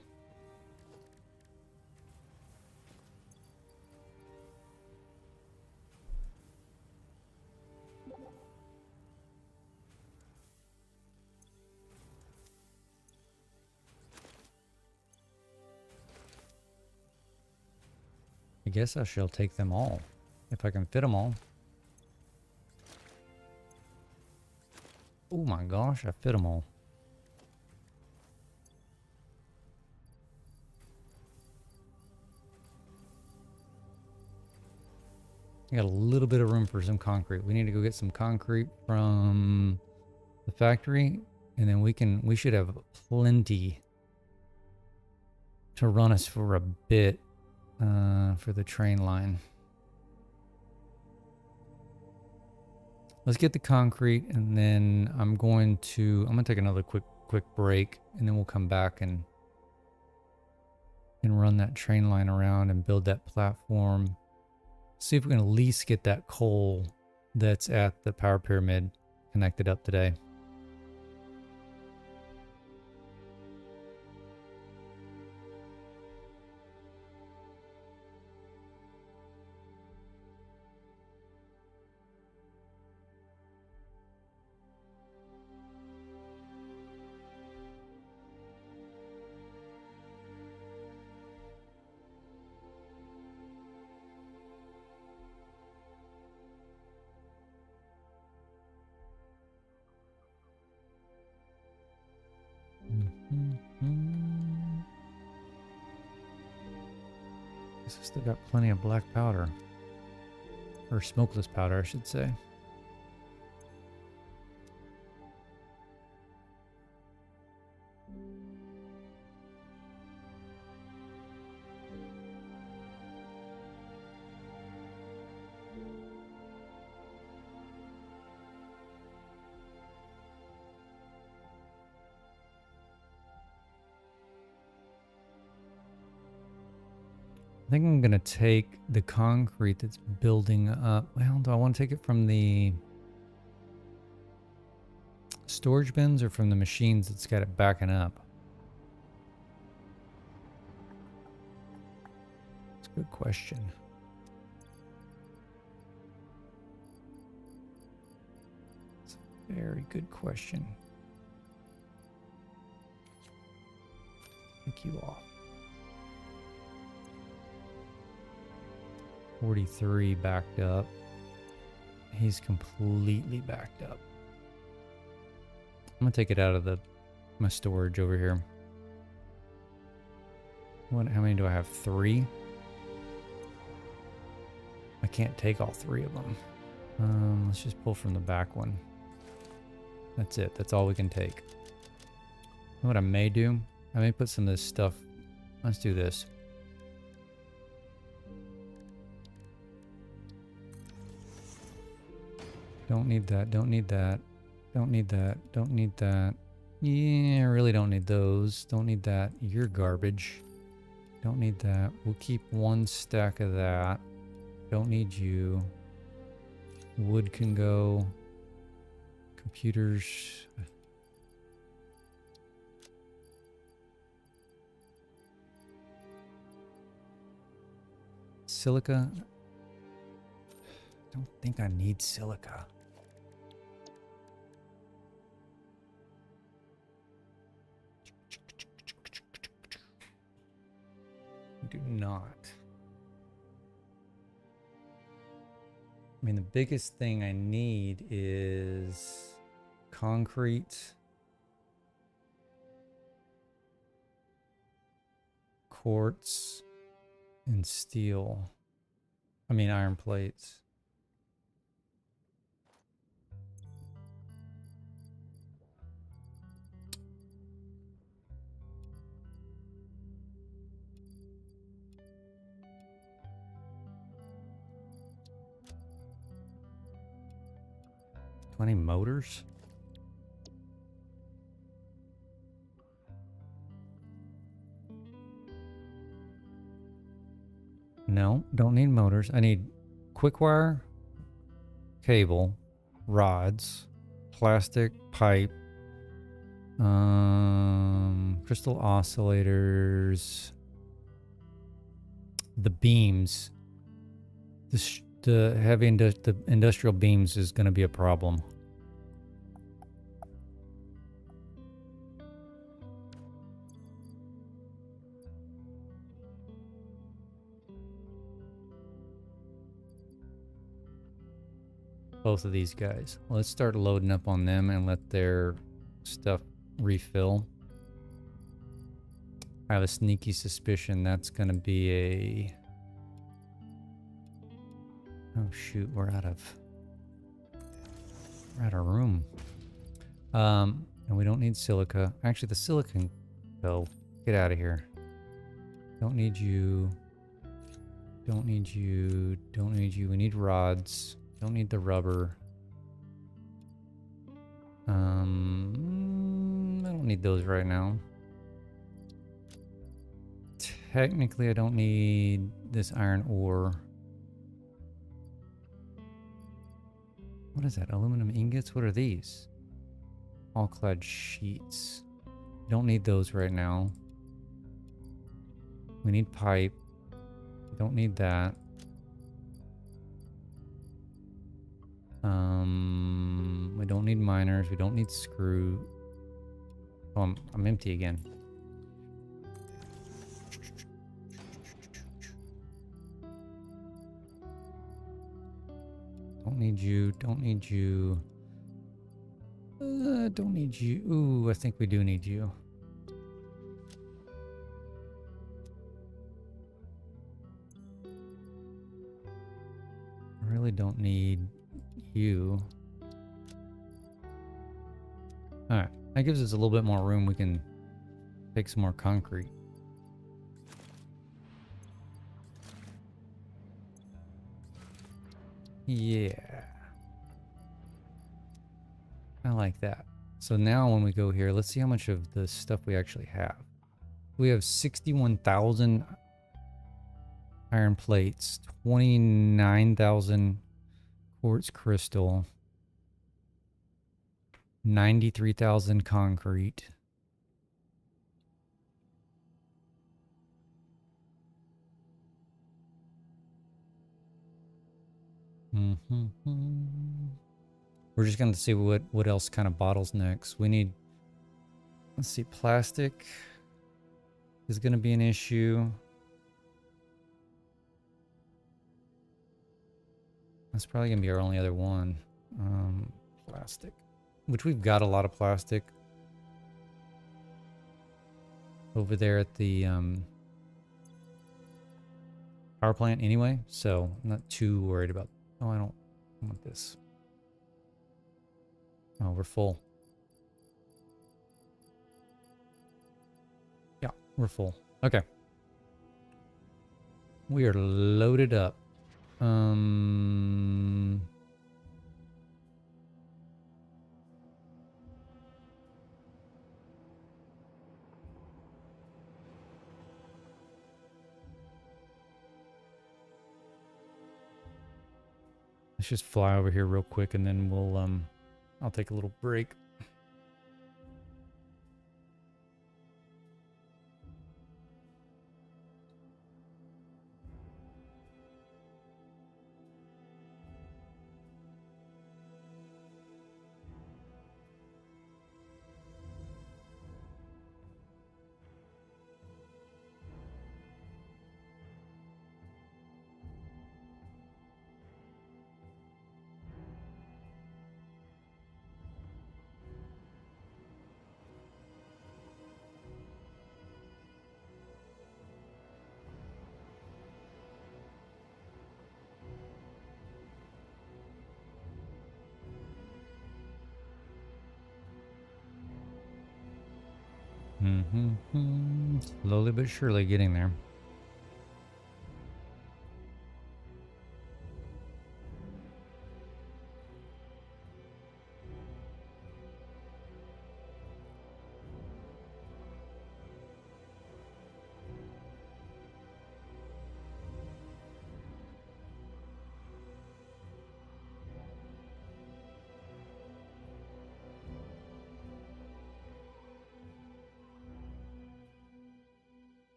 I guess I shall take them all, if I can fit them all. Oh my gosh, I fit them all. I got a little bit of room for some concrete. We need to go get some concrete from the factory, and then we should have plenty to run us for a bit for the train line. Let's get the concrete, and then I'm gonna take another quick break, and then we'll come back and run that train line around and build that platform. See if we can at least get that coal that's at the power pyramid connected up today. Guess I still got plenty of black powder. Or smokeless powder, I should say. I think I'm going to take the concrete that's building up. Well, do I want to take it from the storage bins or from the machines that's got it backing up? That's a good question. It's a very good question. Take you off. 43 backed up. He's completely backed up. I'm gonna take it out of my storage over here. How many do I have? 3? I can't take all 3 of them. Let's just pull from the back one. That's it. That's all we can take. You know what I may do? I may put some of this stuff. Let's do this. Don't need that, don't need that, don't need that, don't need that. Yeah, I really don't need those. Don't need that. You're garbage. Don't need that. We'll keep 1 stack of that. Don't need you. Wood can go. Computers. Silica. Don't think I need silica. Do not. I mean, the biggest thing I need is concrete, quartz, and steel. I mean, iron plates. Any motors? No, don't need motors. I need quick wire, cable, rods, plastic, pipe, Crystal oscillators. The beams. The heavy the industrial beams is going to be a problem. Both of these guys. Let's start loading up on them and let their stuff refill. I have a sneaky suspicion that's going to be a... Oh shoot, we're out of room. And we don't need silica. Actually, the silica can go. Get out of here. Don't need you. Don't need you. Don't need you. We need rods. Don't need the rubber. I don't need those right now. Technically, I don't need this iron ore. What is that? Aluminum ingots? What are these? All clad sheets. Don't need those right now. We need pipe. Don't need that. We don't need miners. We don't need screw. Oh, I'm empty again. Don't need you. Don't need you. Don't need you. Ooh, I think we do need you. I really don't need you. Alright, that gives us a little bit more room. We can take some more concrete. Yeah. I like that. So now when we go here, let's see how much of the stuff we actually have. We have 61,000 iron plates, 29,000 quartz crystal, 93,000 concrete. We're just going to see what else kind of bottles next. We need, let's see, plastic is going to be an issue. That's probably going to be our only other one. Plastic, which we've got a lot of plastic over there at the power plant anyway, so I'm not too worried about. Oh, I don't want this. Oh, we're full. Yeah, we're full. Okay. We are loaded up. Let's just fly over here real quick and then we'll I'll take a little break. Slowly but surely getting there.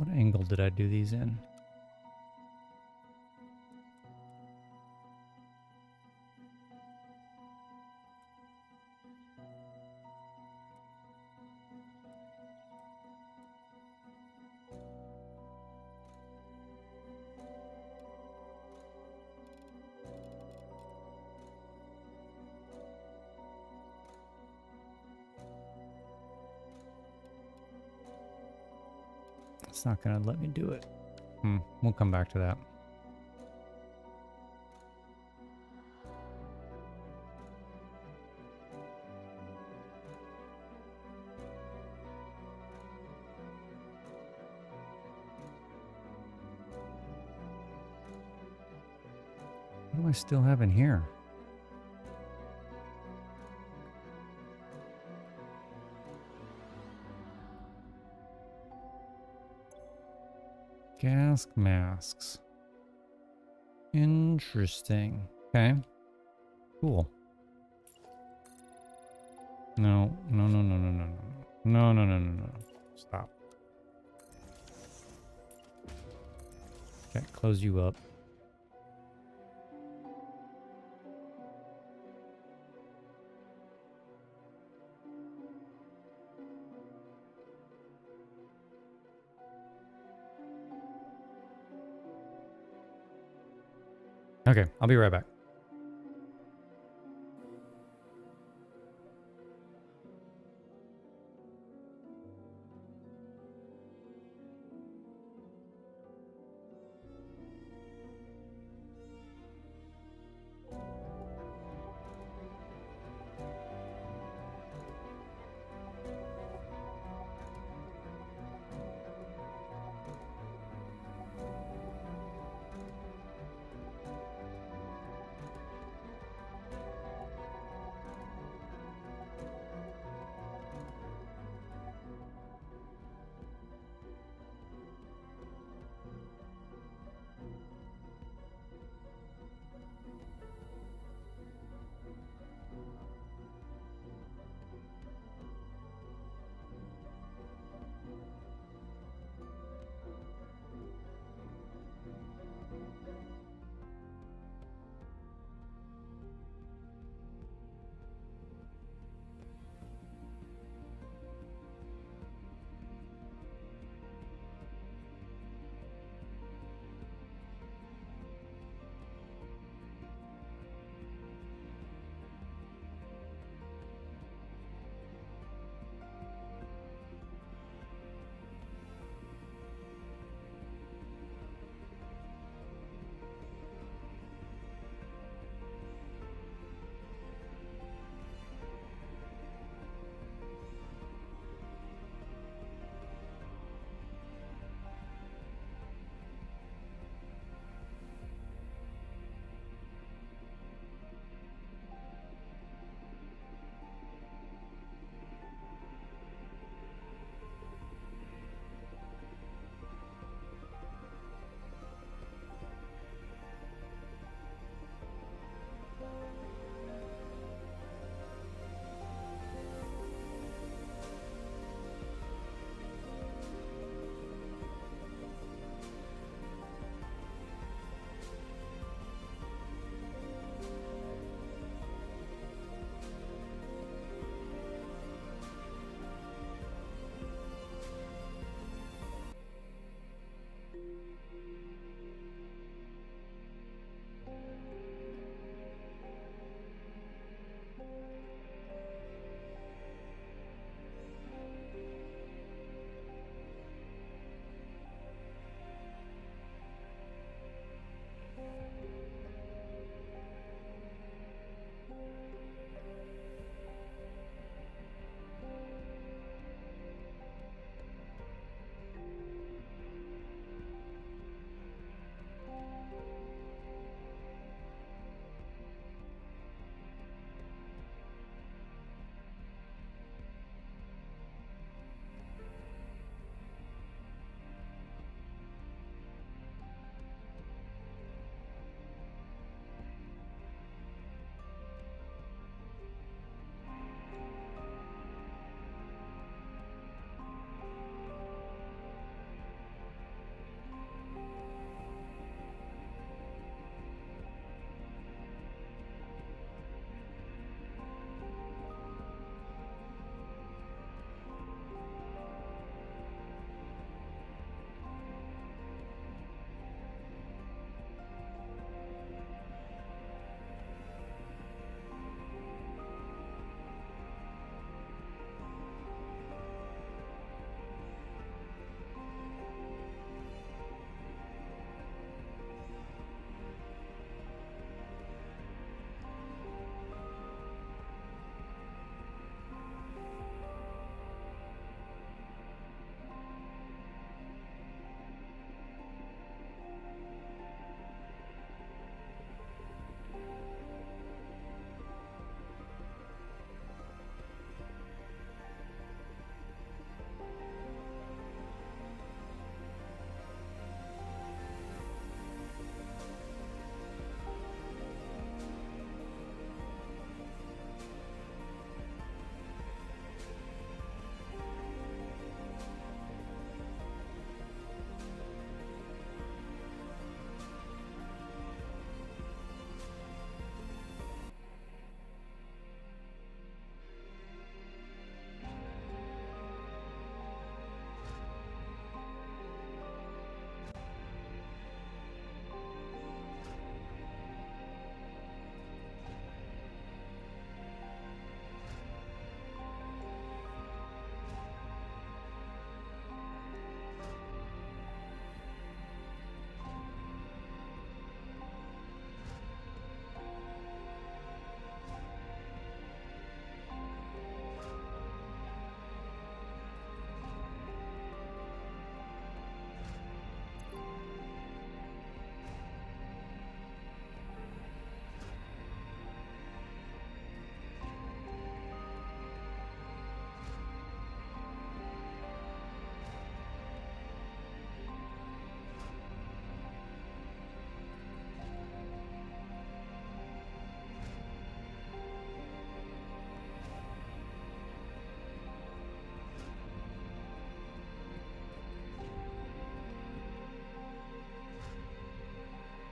What angle did I do these in? It's not gonna let me do it. We'll come back to that. What do I still have in here? Gas masks. Interesting. Okay. Cool. No, no, no, no, no, no, no. No, no, no, no, no. Stop. Okay, close you up. Okay, I'll be right back.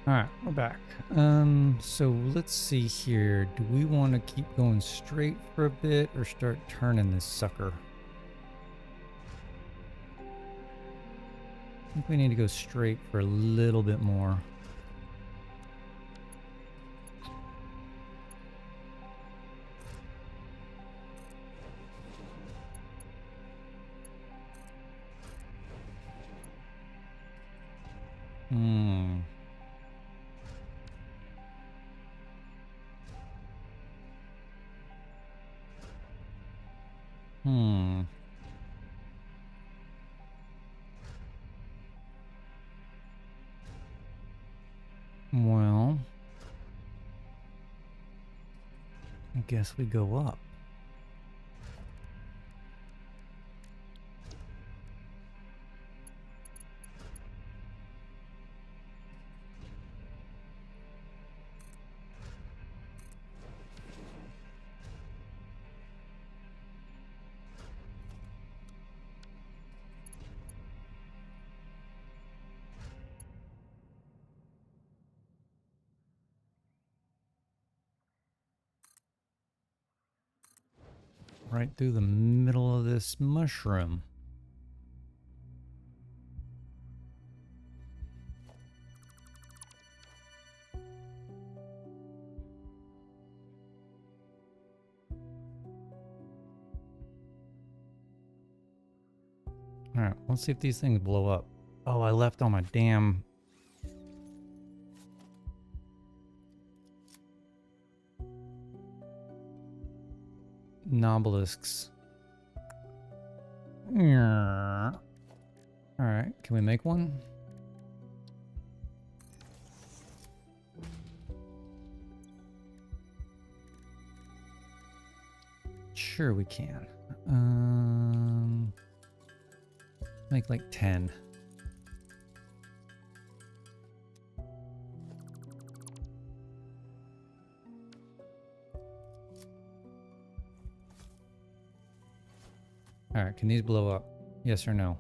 All right, we're back. So let's see here. Do we want to keep going straight for a bit or start turning this sucker? I think we need to go straight for a little bit more. Hmm. Hmm. Well, I guess we go up. Right through the middle of this mushroom. All right, let's see if these things blow up. Oh, I left all my damn... Nobelisks. All right, can we make one? Sure we can. Make like 10. All right, can these blow up? Yes or no?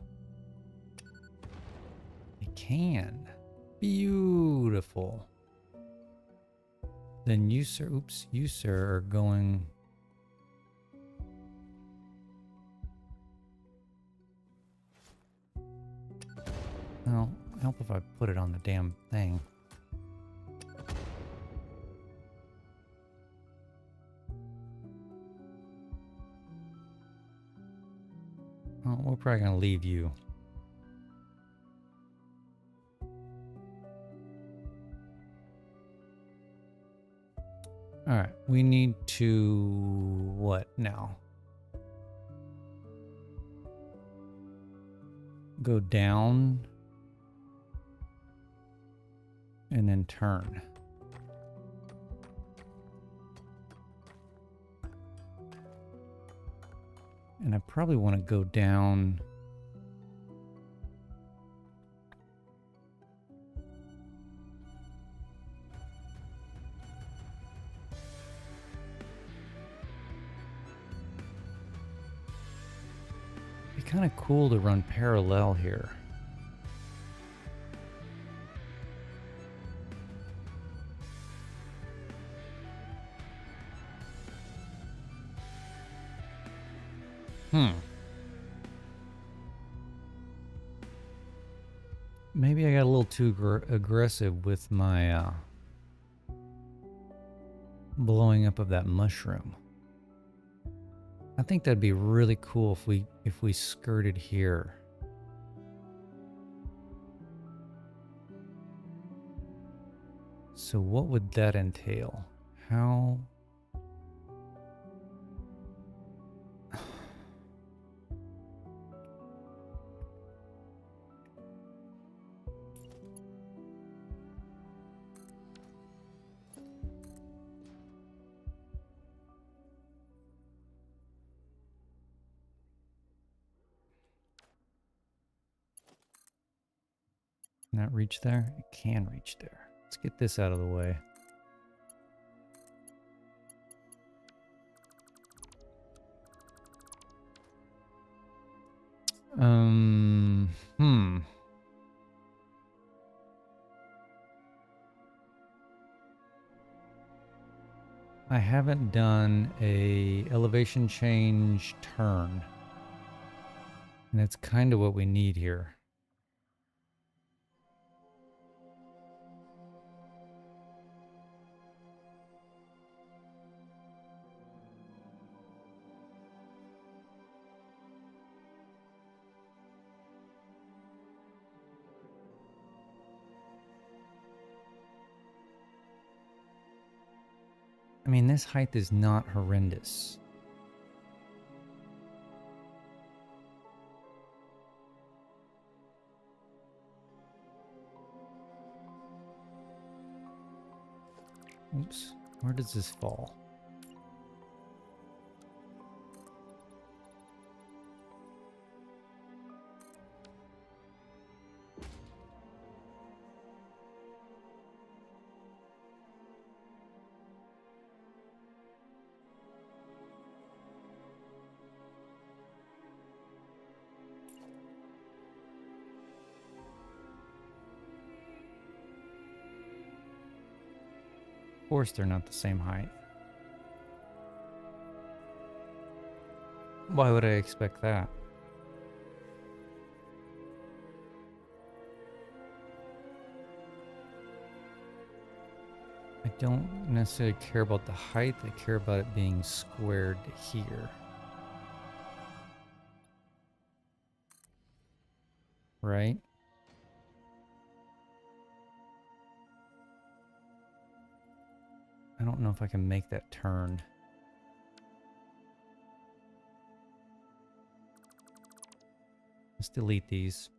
They can. Beautiful. Then you, sir, oops, you, sir, are going... Well, help if I put it on the damn thing. Oh, we're probably gonna leave you. All right, we need to what now? Go down and then turn. And I probably want to go down. It'd be kind of cool to run parallel here. Maybe I got a little too aggressive with my blowing up of that mushroom. I think that'd be really cool if we skirted here. So what would that entail? How... Can that reach there? It can reach there. Let's get this out of the way. I haven't done a elevation change turn. And that's kind of what we need here. I mean, this height is not horrendous. Oops, where does this fall? Of course they're not the same height. Why would I expect that? I don't necessarily care about the height, I care about it being squared to here. Right? I don't know if I can make that turn. Let's delete these.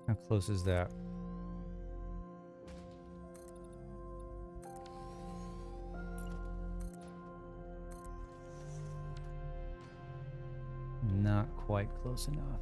How close is that? Not quite close enough.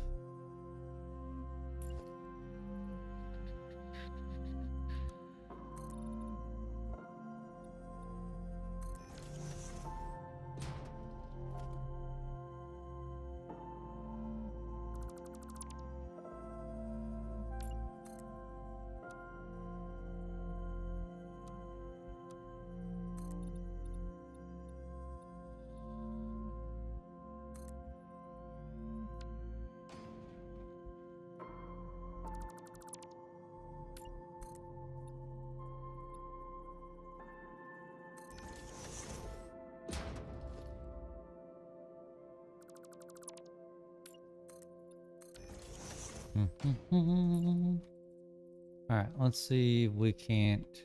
Alright, let's see if we can't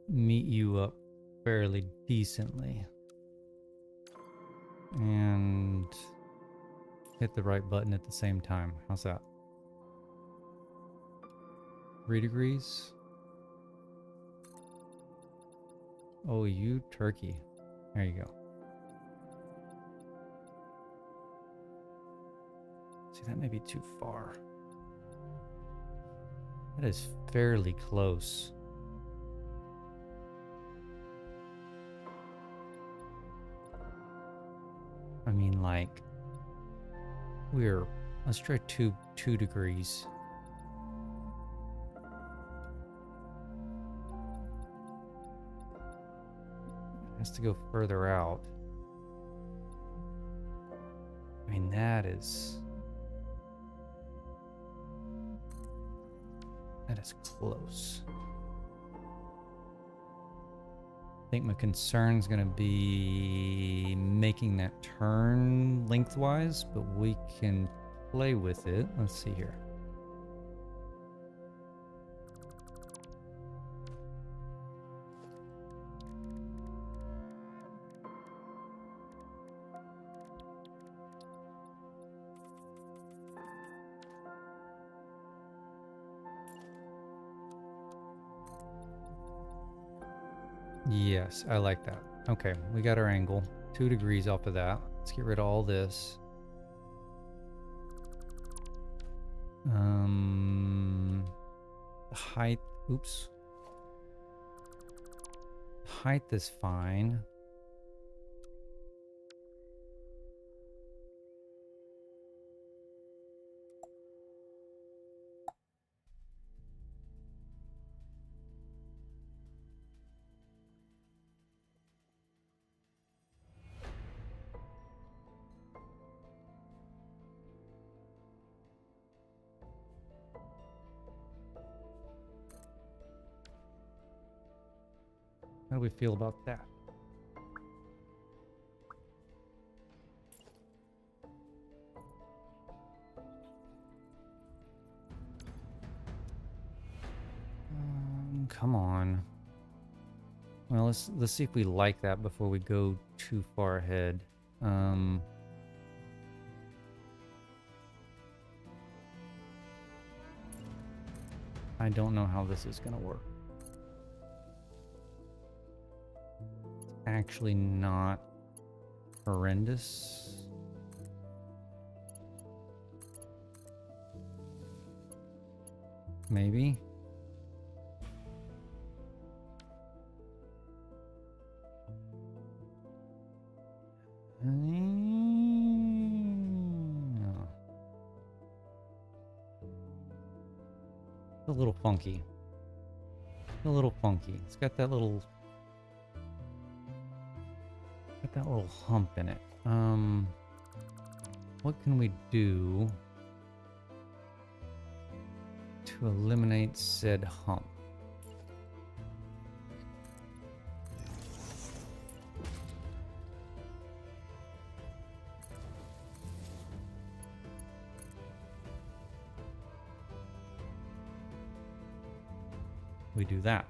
meet you up fairly decently. And hit the right button at the same time. How's that? 3 degrees? Oh, you turkey. There you go. See, that may be too far. That is fairly close. I mean, like, let's try 2 degrees. It has to go further out. I mean, that is close. I think my concern is going to be making that turn lengthwise, but we can play with it. Let's see here. Yes, I like that. Okay, we got our angle. 2 degrees off of that. Let's get rid of all this. Height, oops. Height is fine. How do we feel about that? Come on. Well, let's see if we like that before we go too far ahead. I don't know how this is gonna work. It's actually not horrendous. Maybe. A little funky. A little funky. It's got that little hump in it. What can we do to eliminate said hump? We do that.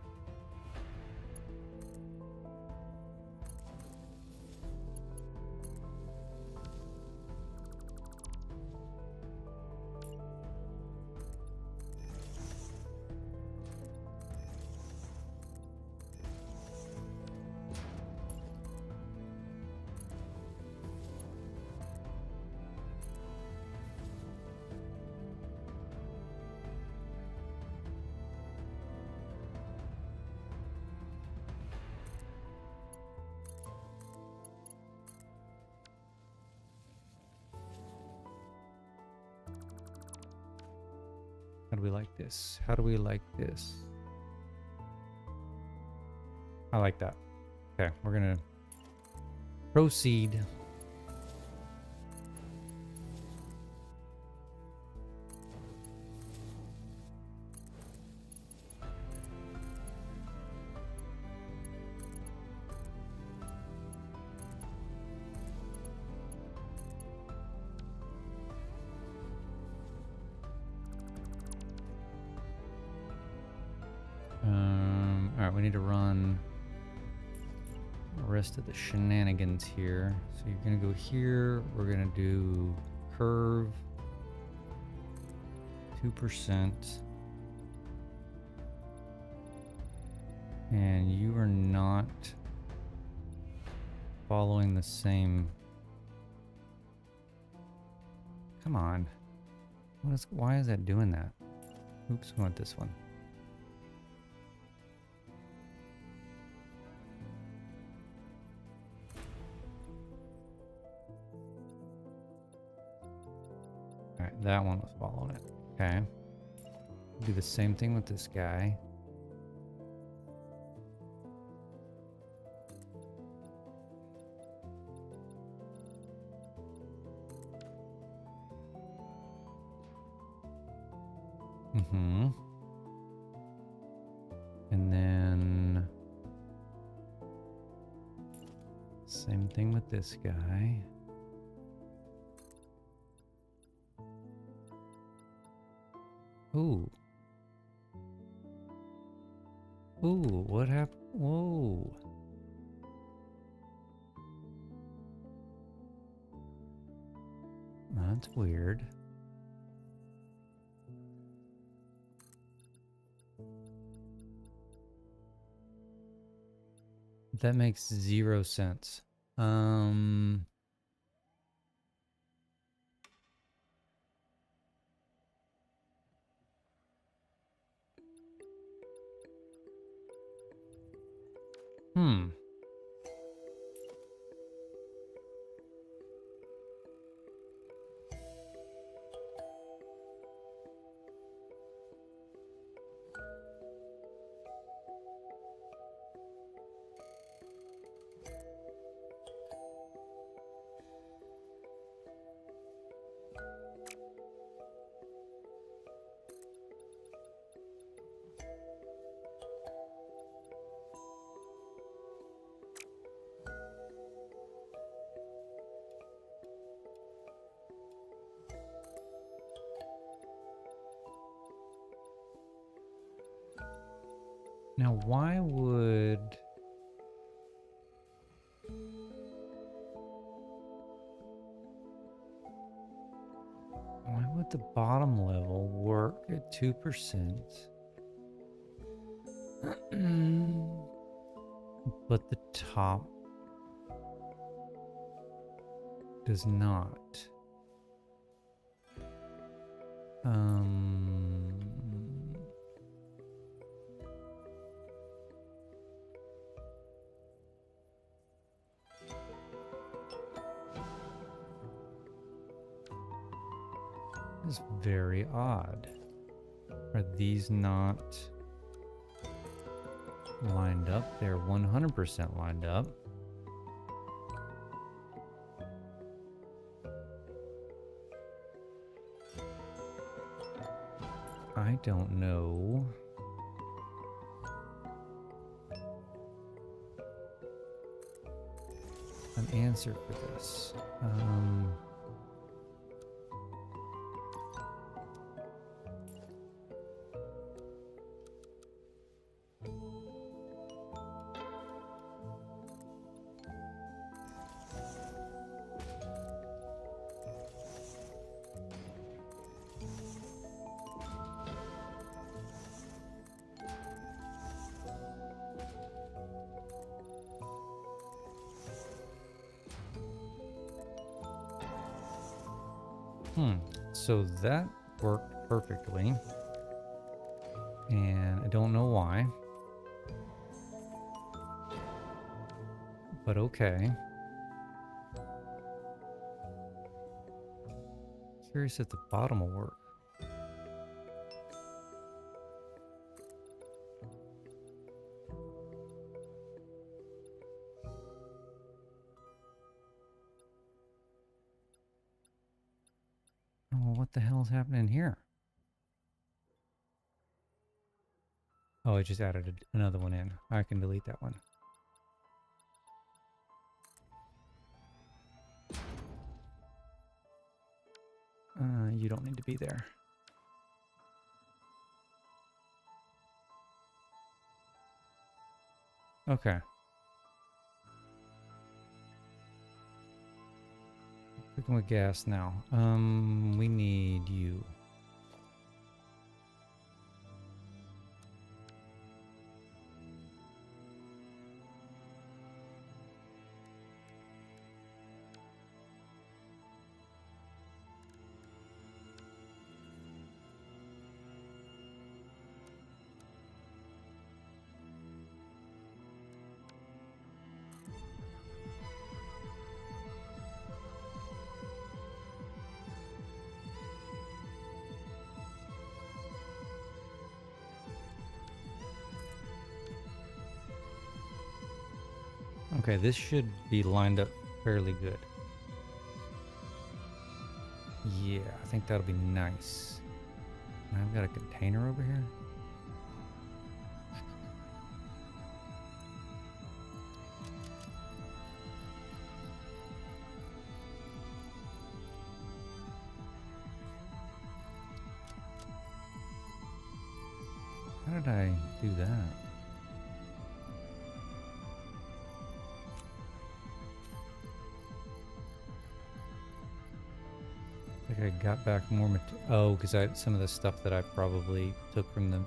How do we like this? How do we like this? I like that. Okay, we're gonna proceed. Alright, we need to run the rest of the shenanigans here. So you're gonna go here, we're gonna do curve 2%. And you are not following the same. Come on. Why is that doing that? Oops, we want this one. Alright, that one was following it. Okay. Do the same thing with this guy. And then same thing with this guy. Ooh. Ooh, what happened? Whoa. That's weird. That makes 0 sense. Now, why would the bottom level work at 2%? But the top does not. Is very odd. Are these not lined up? They're 100% lined up. I don't know. An answer for this. So that worked perfectly, and I don't know why, but okay. Curious if the bottom will work. Oh, what the hell is happening here? Oh, I just added another one in. I can delete that one. You don't need to be there. Okay. Cooking with gas now. We need you. Okay, this should be lined up fairly good. Yeah, I think that'll be nice. And I've got a container over here. How did I do that? I think I got back more material. Oh, because I had some of the stuff that I probably took from the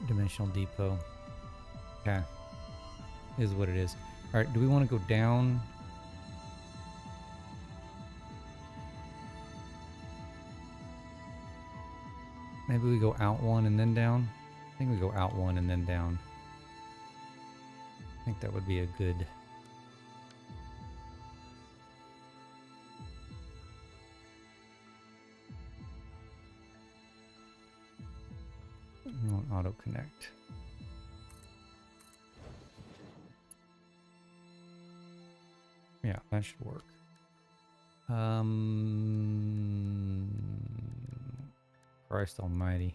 dimensional depot. Okay. Is what it is. Alright, do we want to go down? Maybe we go out one and then down? I think we go out one and then down. I think that would be a good... We want auto connect. Yeah, that should work. Christ almighty.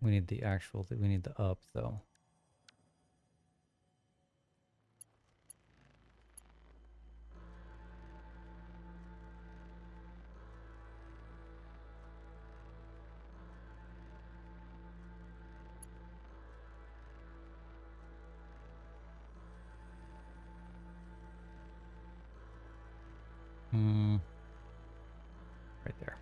We need the actual, we need the up though. Right there.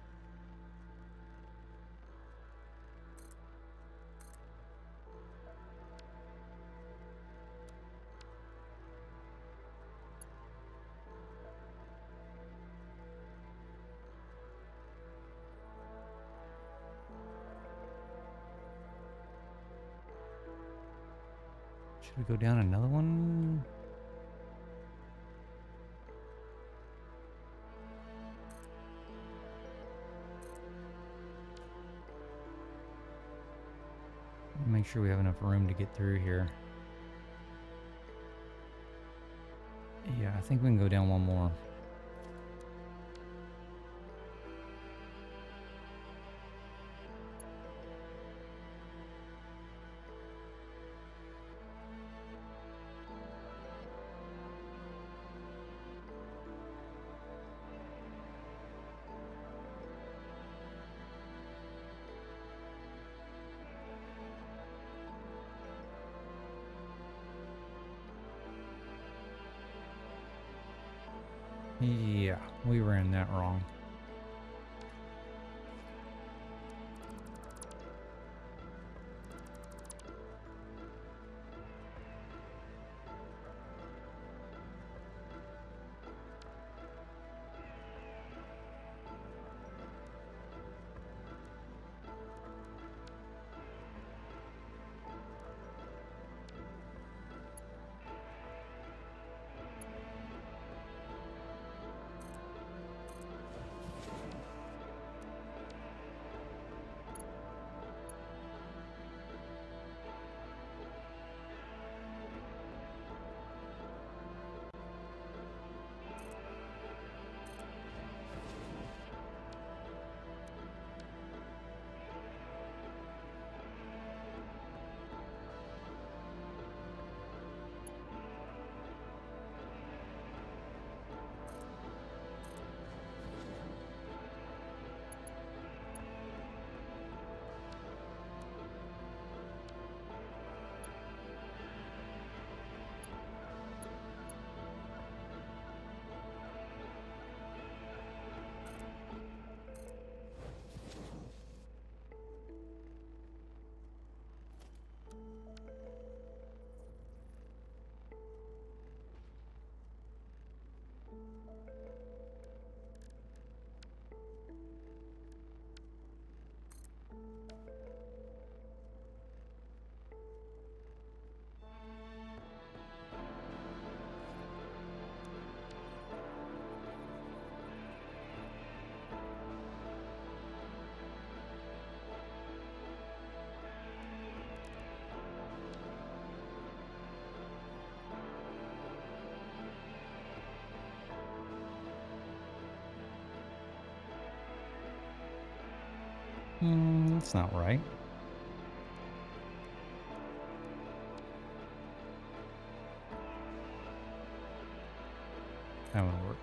Should we go down another one? Make sure we have enough room to get through here. Yeah, I think we can go down one more. Yeah, we ran that wrong. That's not right. That won't work.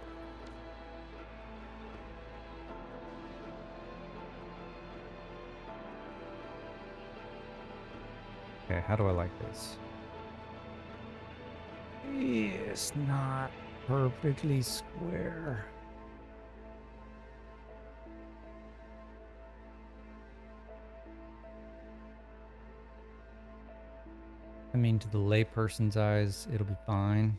Okay, how do I like this? It's not perfectly square. I mean, to the layperson's eyes, it'll be fine.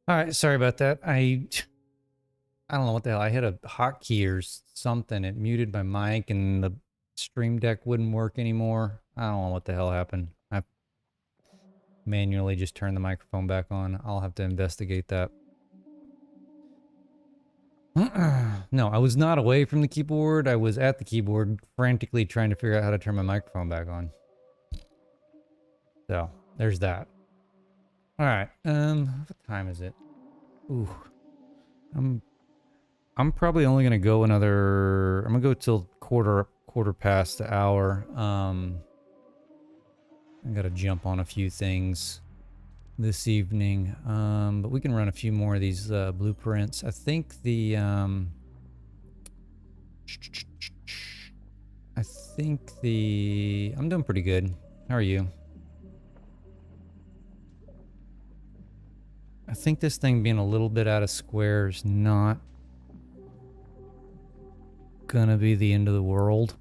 All right, sorry about that. I don't know what the hell. I hit a hotkey or something. It muted my mic and the stream deck wouldn't work anymore. I don't know what the hell happened. I manually just turned the microphone back on. I'll have to investigate that. No, I was not away from the keyboard. I was at the keyboard frantically trying to figure out how to turn my microphone back on. So, there's that. All right. What time is it? Ooh. I'm probably only going to go another, I'm going to go till quarter past the hour. I got to jump on a few things this evening. But we can run a few more of these blueprints. I think I'm doing pretty good. How are you? I think this thing being a little bit out of square is not gonna be the end of the world.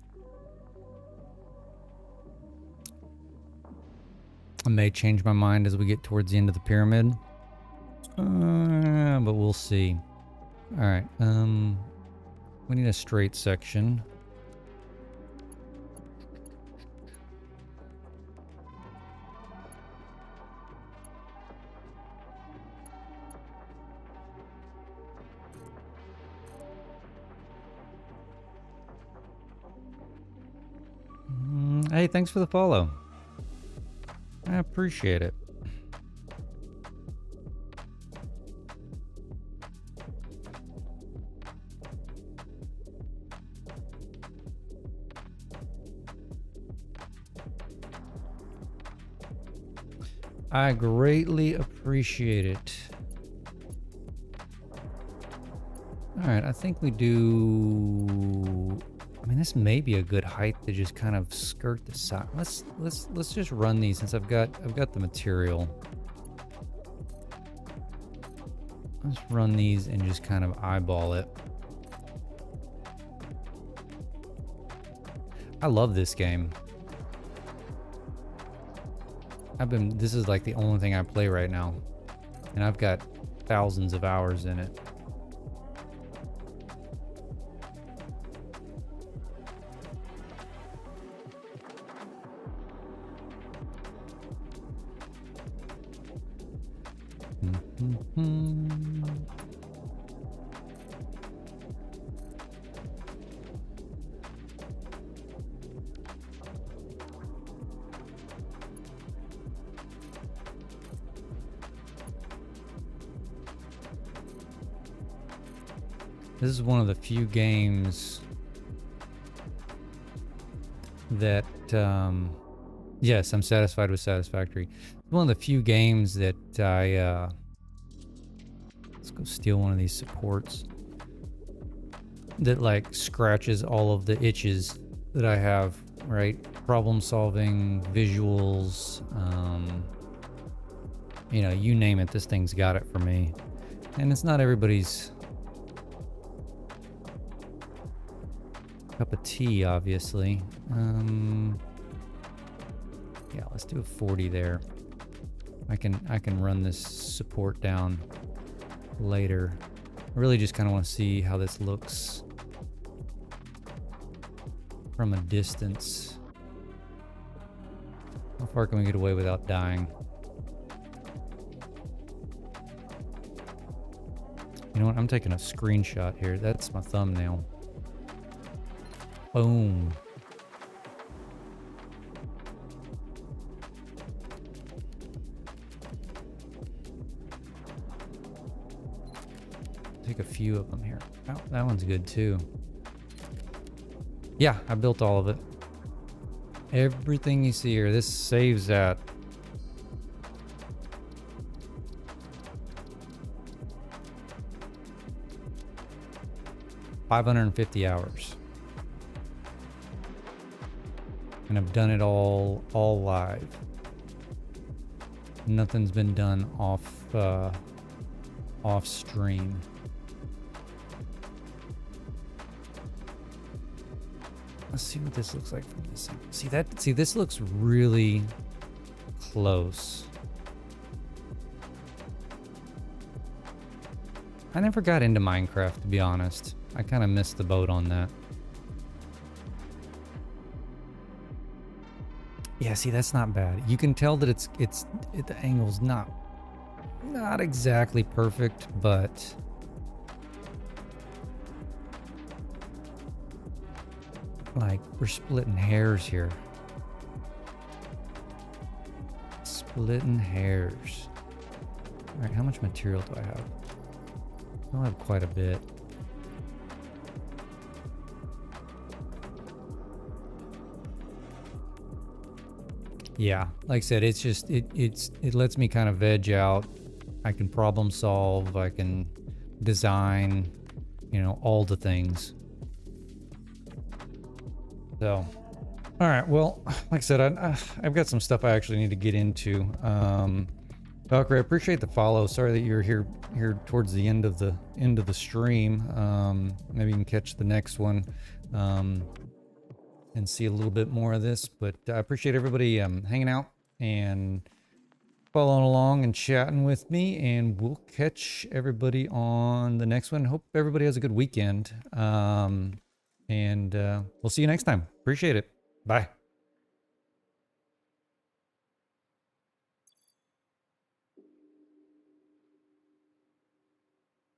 I may change my mind as we get towards the end of the pyramid. But we'll see. Alright, we need a straight section. Hey, thanks for the follow. I appreciate it. I greatly appreciate it. All right, I think we do. I mean, this may be a good height to just kind of skirt the side. Let's just run these since I've got the material. Let's run these and just kind of eyeball it. I love this game. This is like the only thing I play right now. And I've got thousands of hours in it. This is one of the few games that, yes, I'm satisfied with Satisfactory. It's one of the few games that let's go steal one of these supports that like scratches all of the itches that I have, right? Problem solving, visuals, you know, you name it, this thing's got it for me. And it's not everybody's cup of tea, obviously. Yeah, let's do a 40 there. I can run this support down later. I really just kind of want to see how this looks from a distance. How far can we get away without dying? You know what? I'm taking a screenshot here. That's my thumbnail. Boom. Take a few of them here. Oh, that one's good too. Yeah, I built all of it. Everything you see here, this saves at $550 hours. And I've done it all live. Nothing's been done off stream. Let's see what this looks like from this side. See, this looks really close. I never got into Minecraft, to be honest. I kind of missed the boat on that. Yeah, see, that's not bad. You can tell that the angle's not exactly perfect, but like we're splitting hairs here. Splitting hairs. All right, how much material do I have? I'll have quite a bit. Yeah, like I said, it's just it lets me kind of veg out. I can problem solve, I can design, you know, all the things. So, all right, well, like I said, I've got some stuff I actually need to get into. Valkyrie, I appreciate the follow. Sorry that you're here towards the end of the stream. Maybe you can catch the next one. And see a little bit more of this, but I appreciate everybody hanging out and following along and chatting with me, and we'll catch everybody on the next one. Hope everybody has a good weekend, and we'll see you next time. Appreciate it. Bye.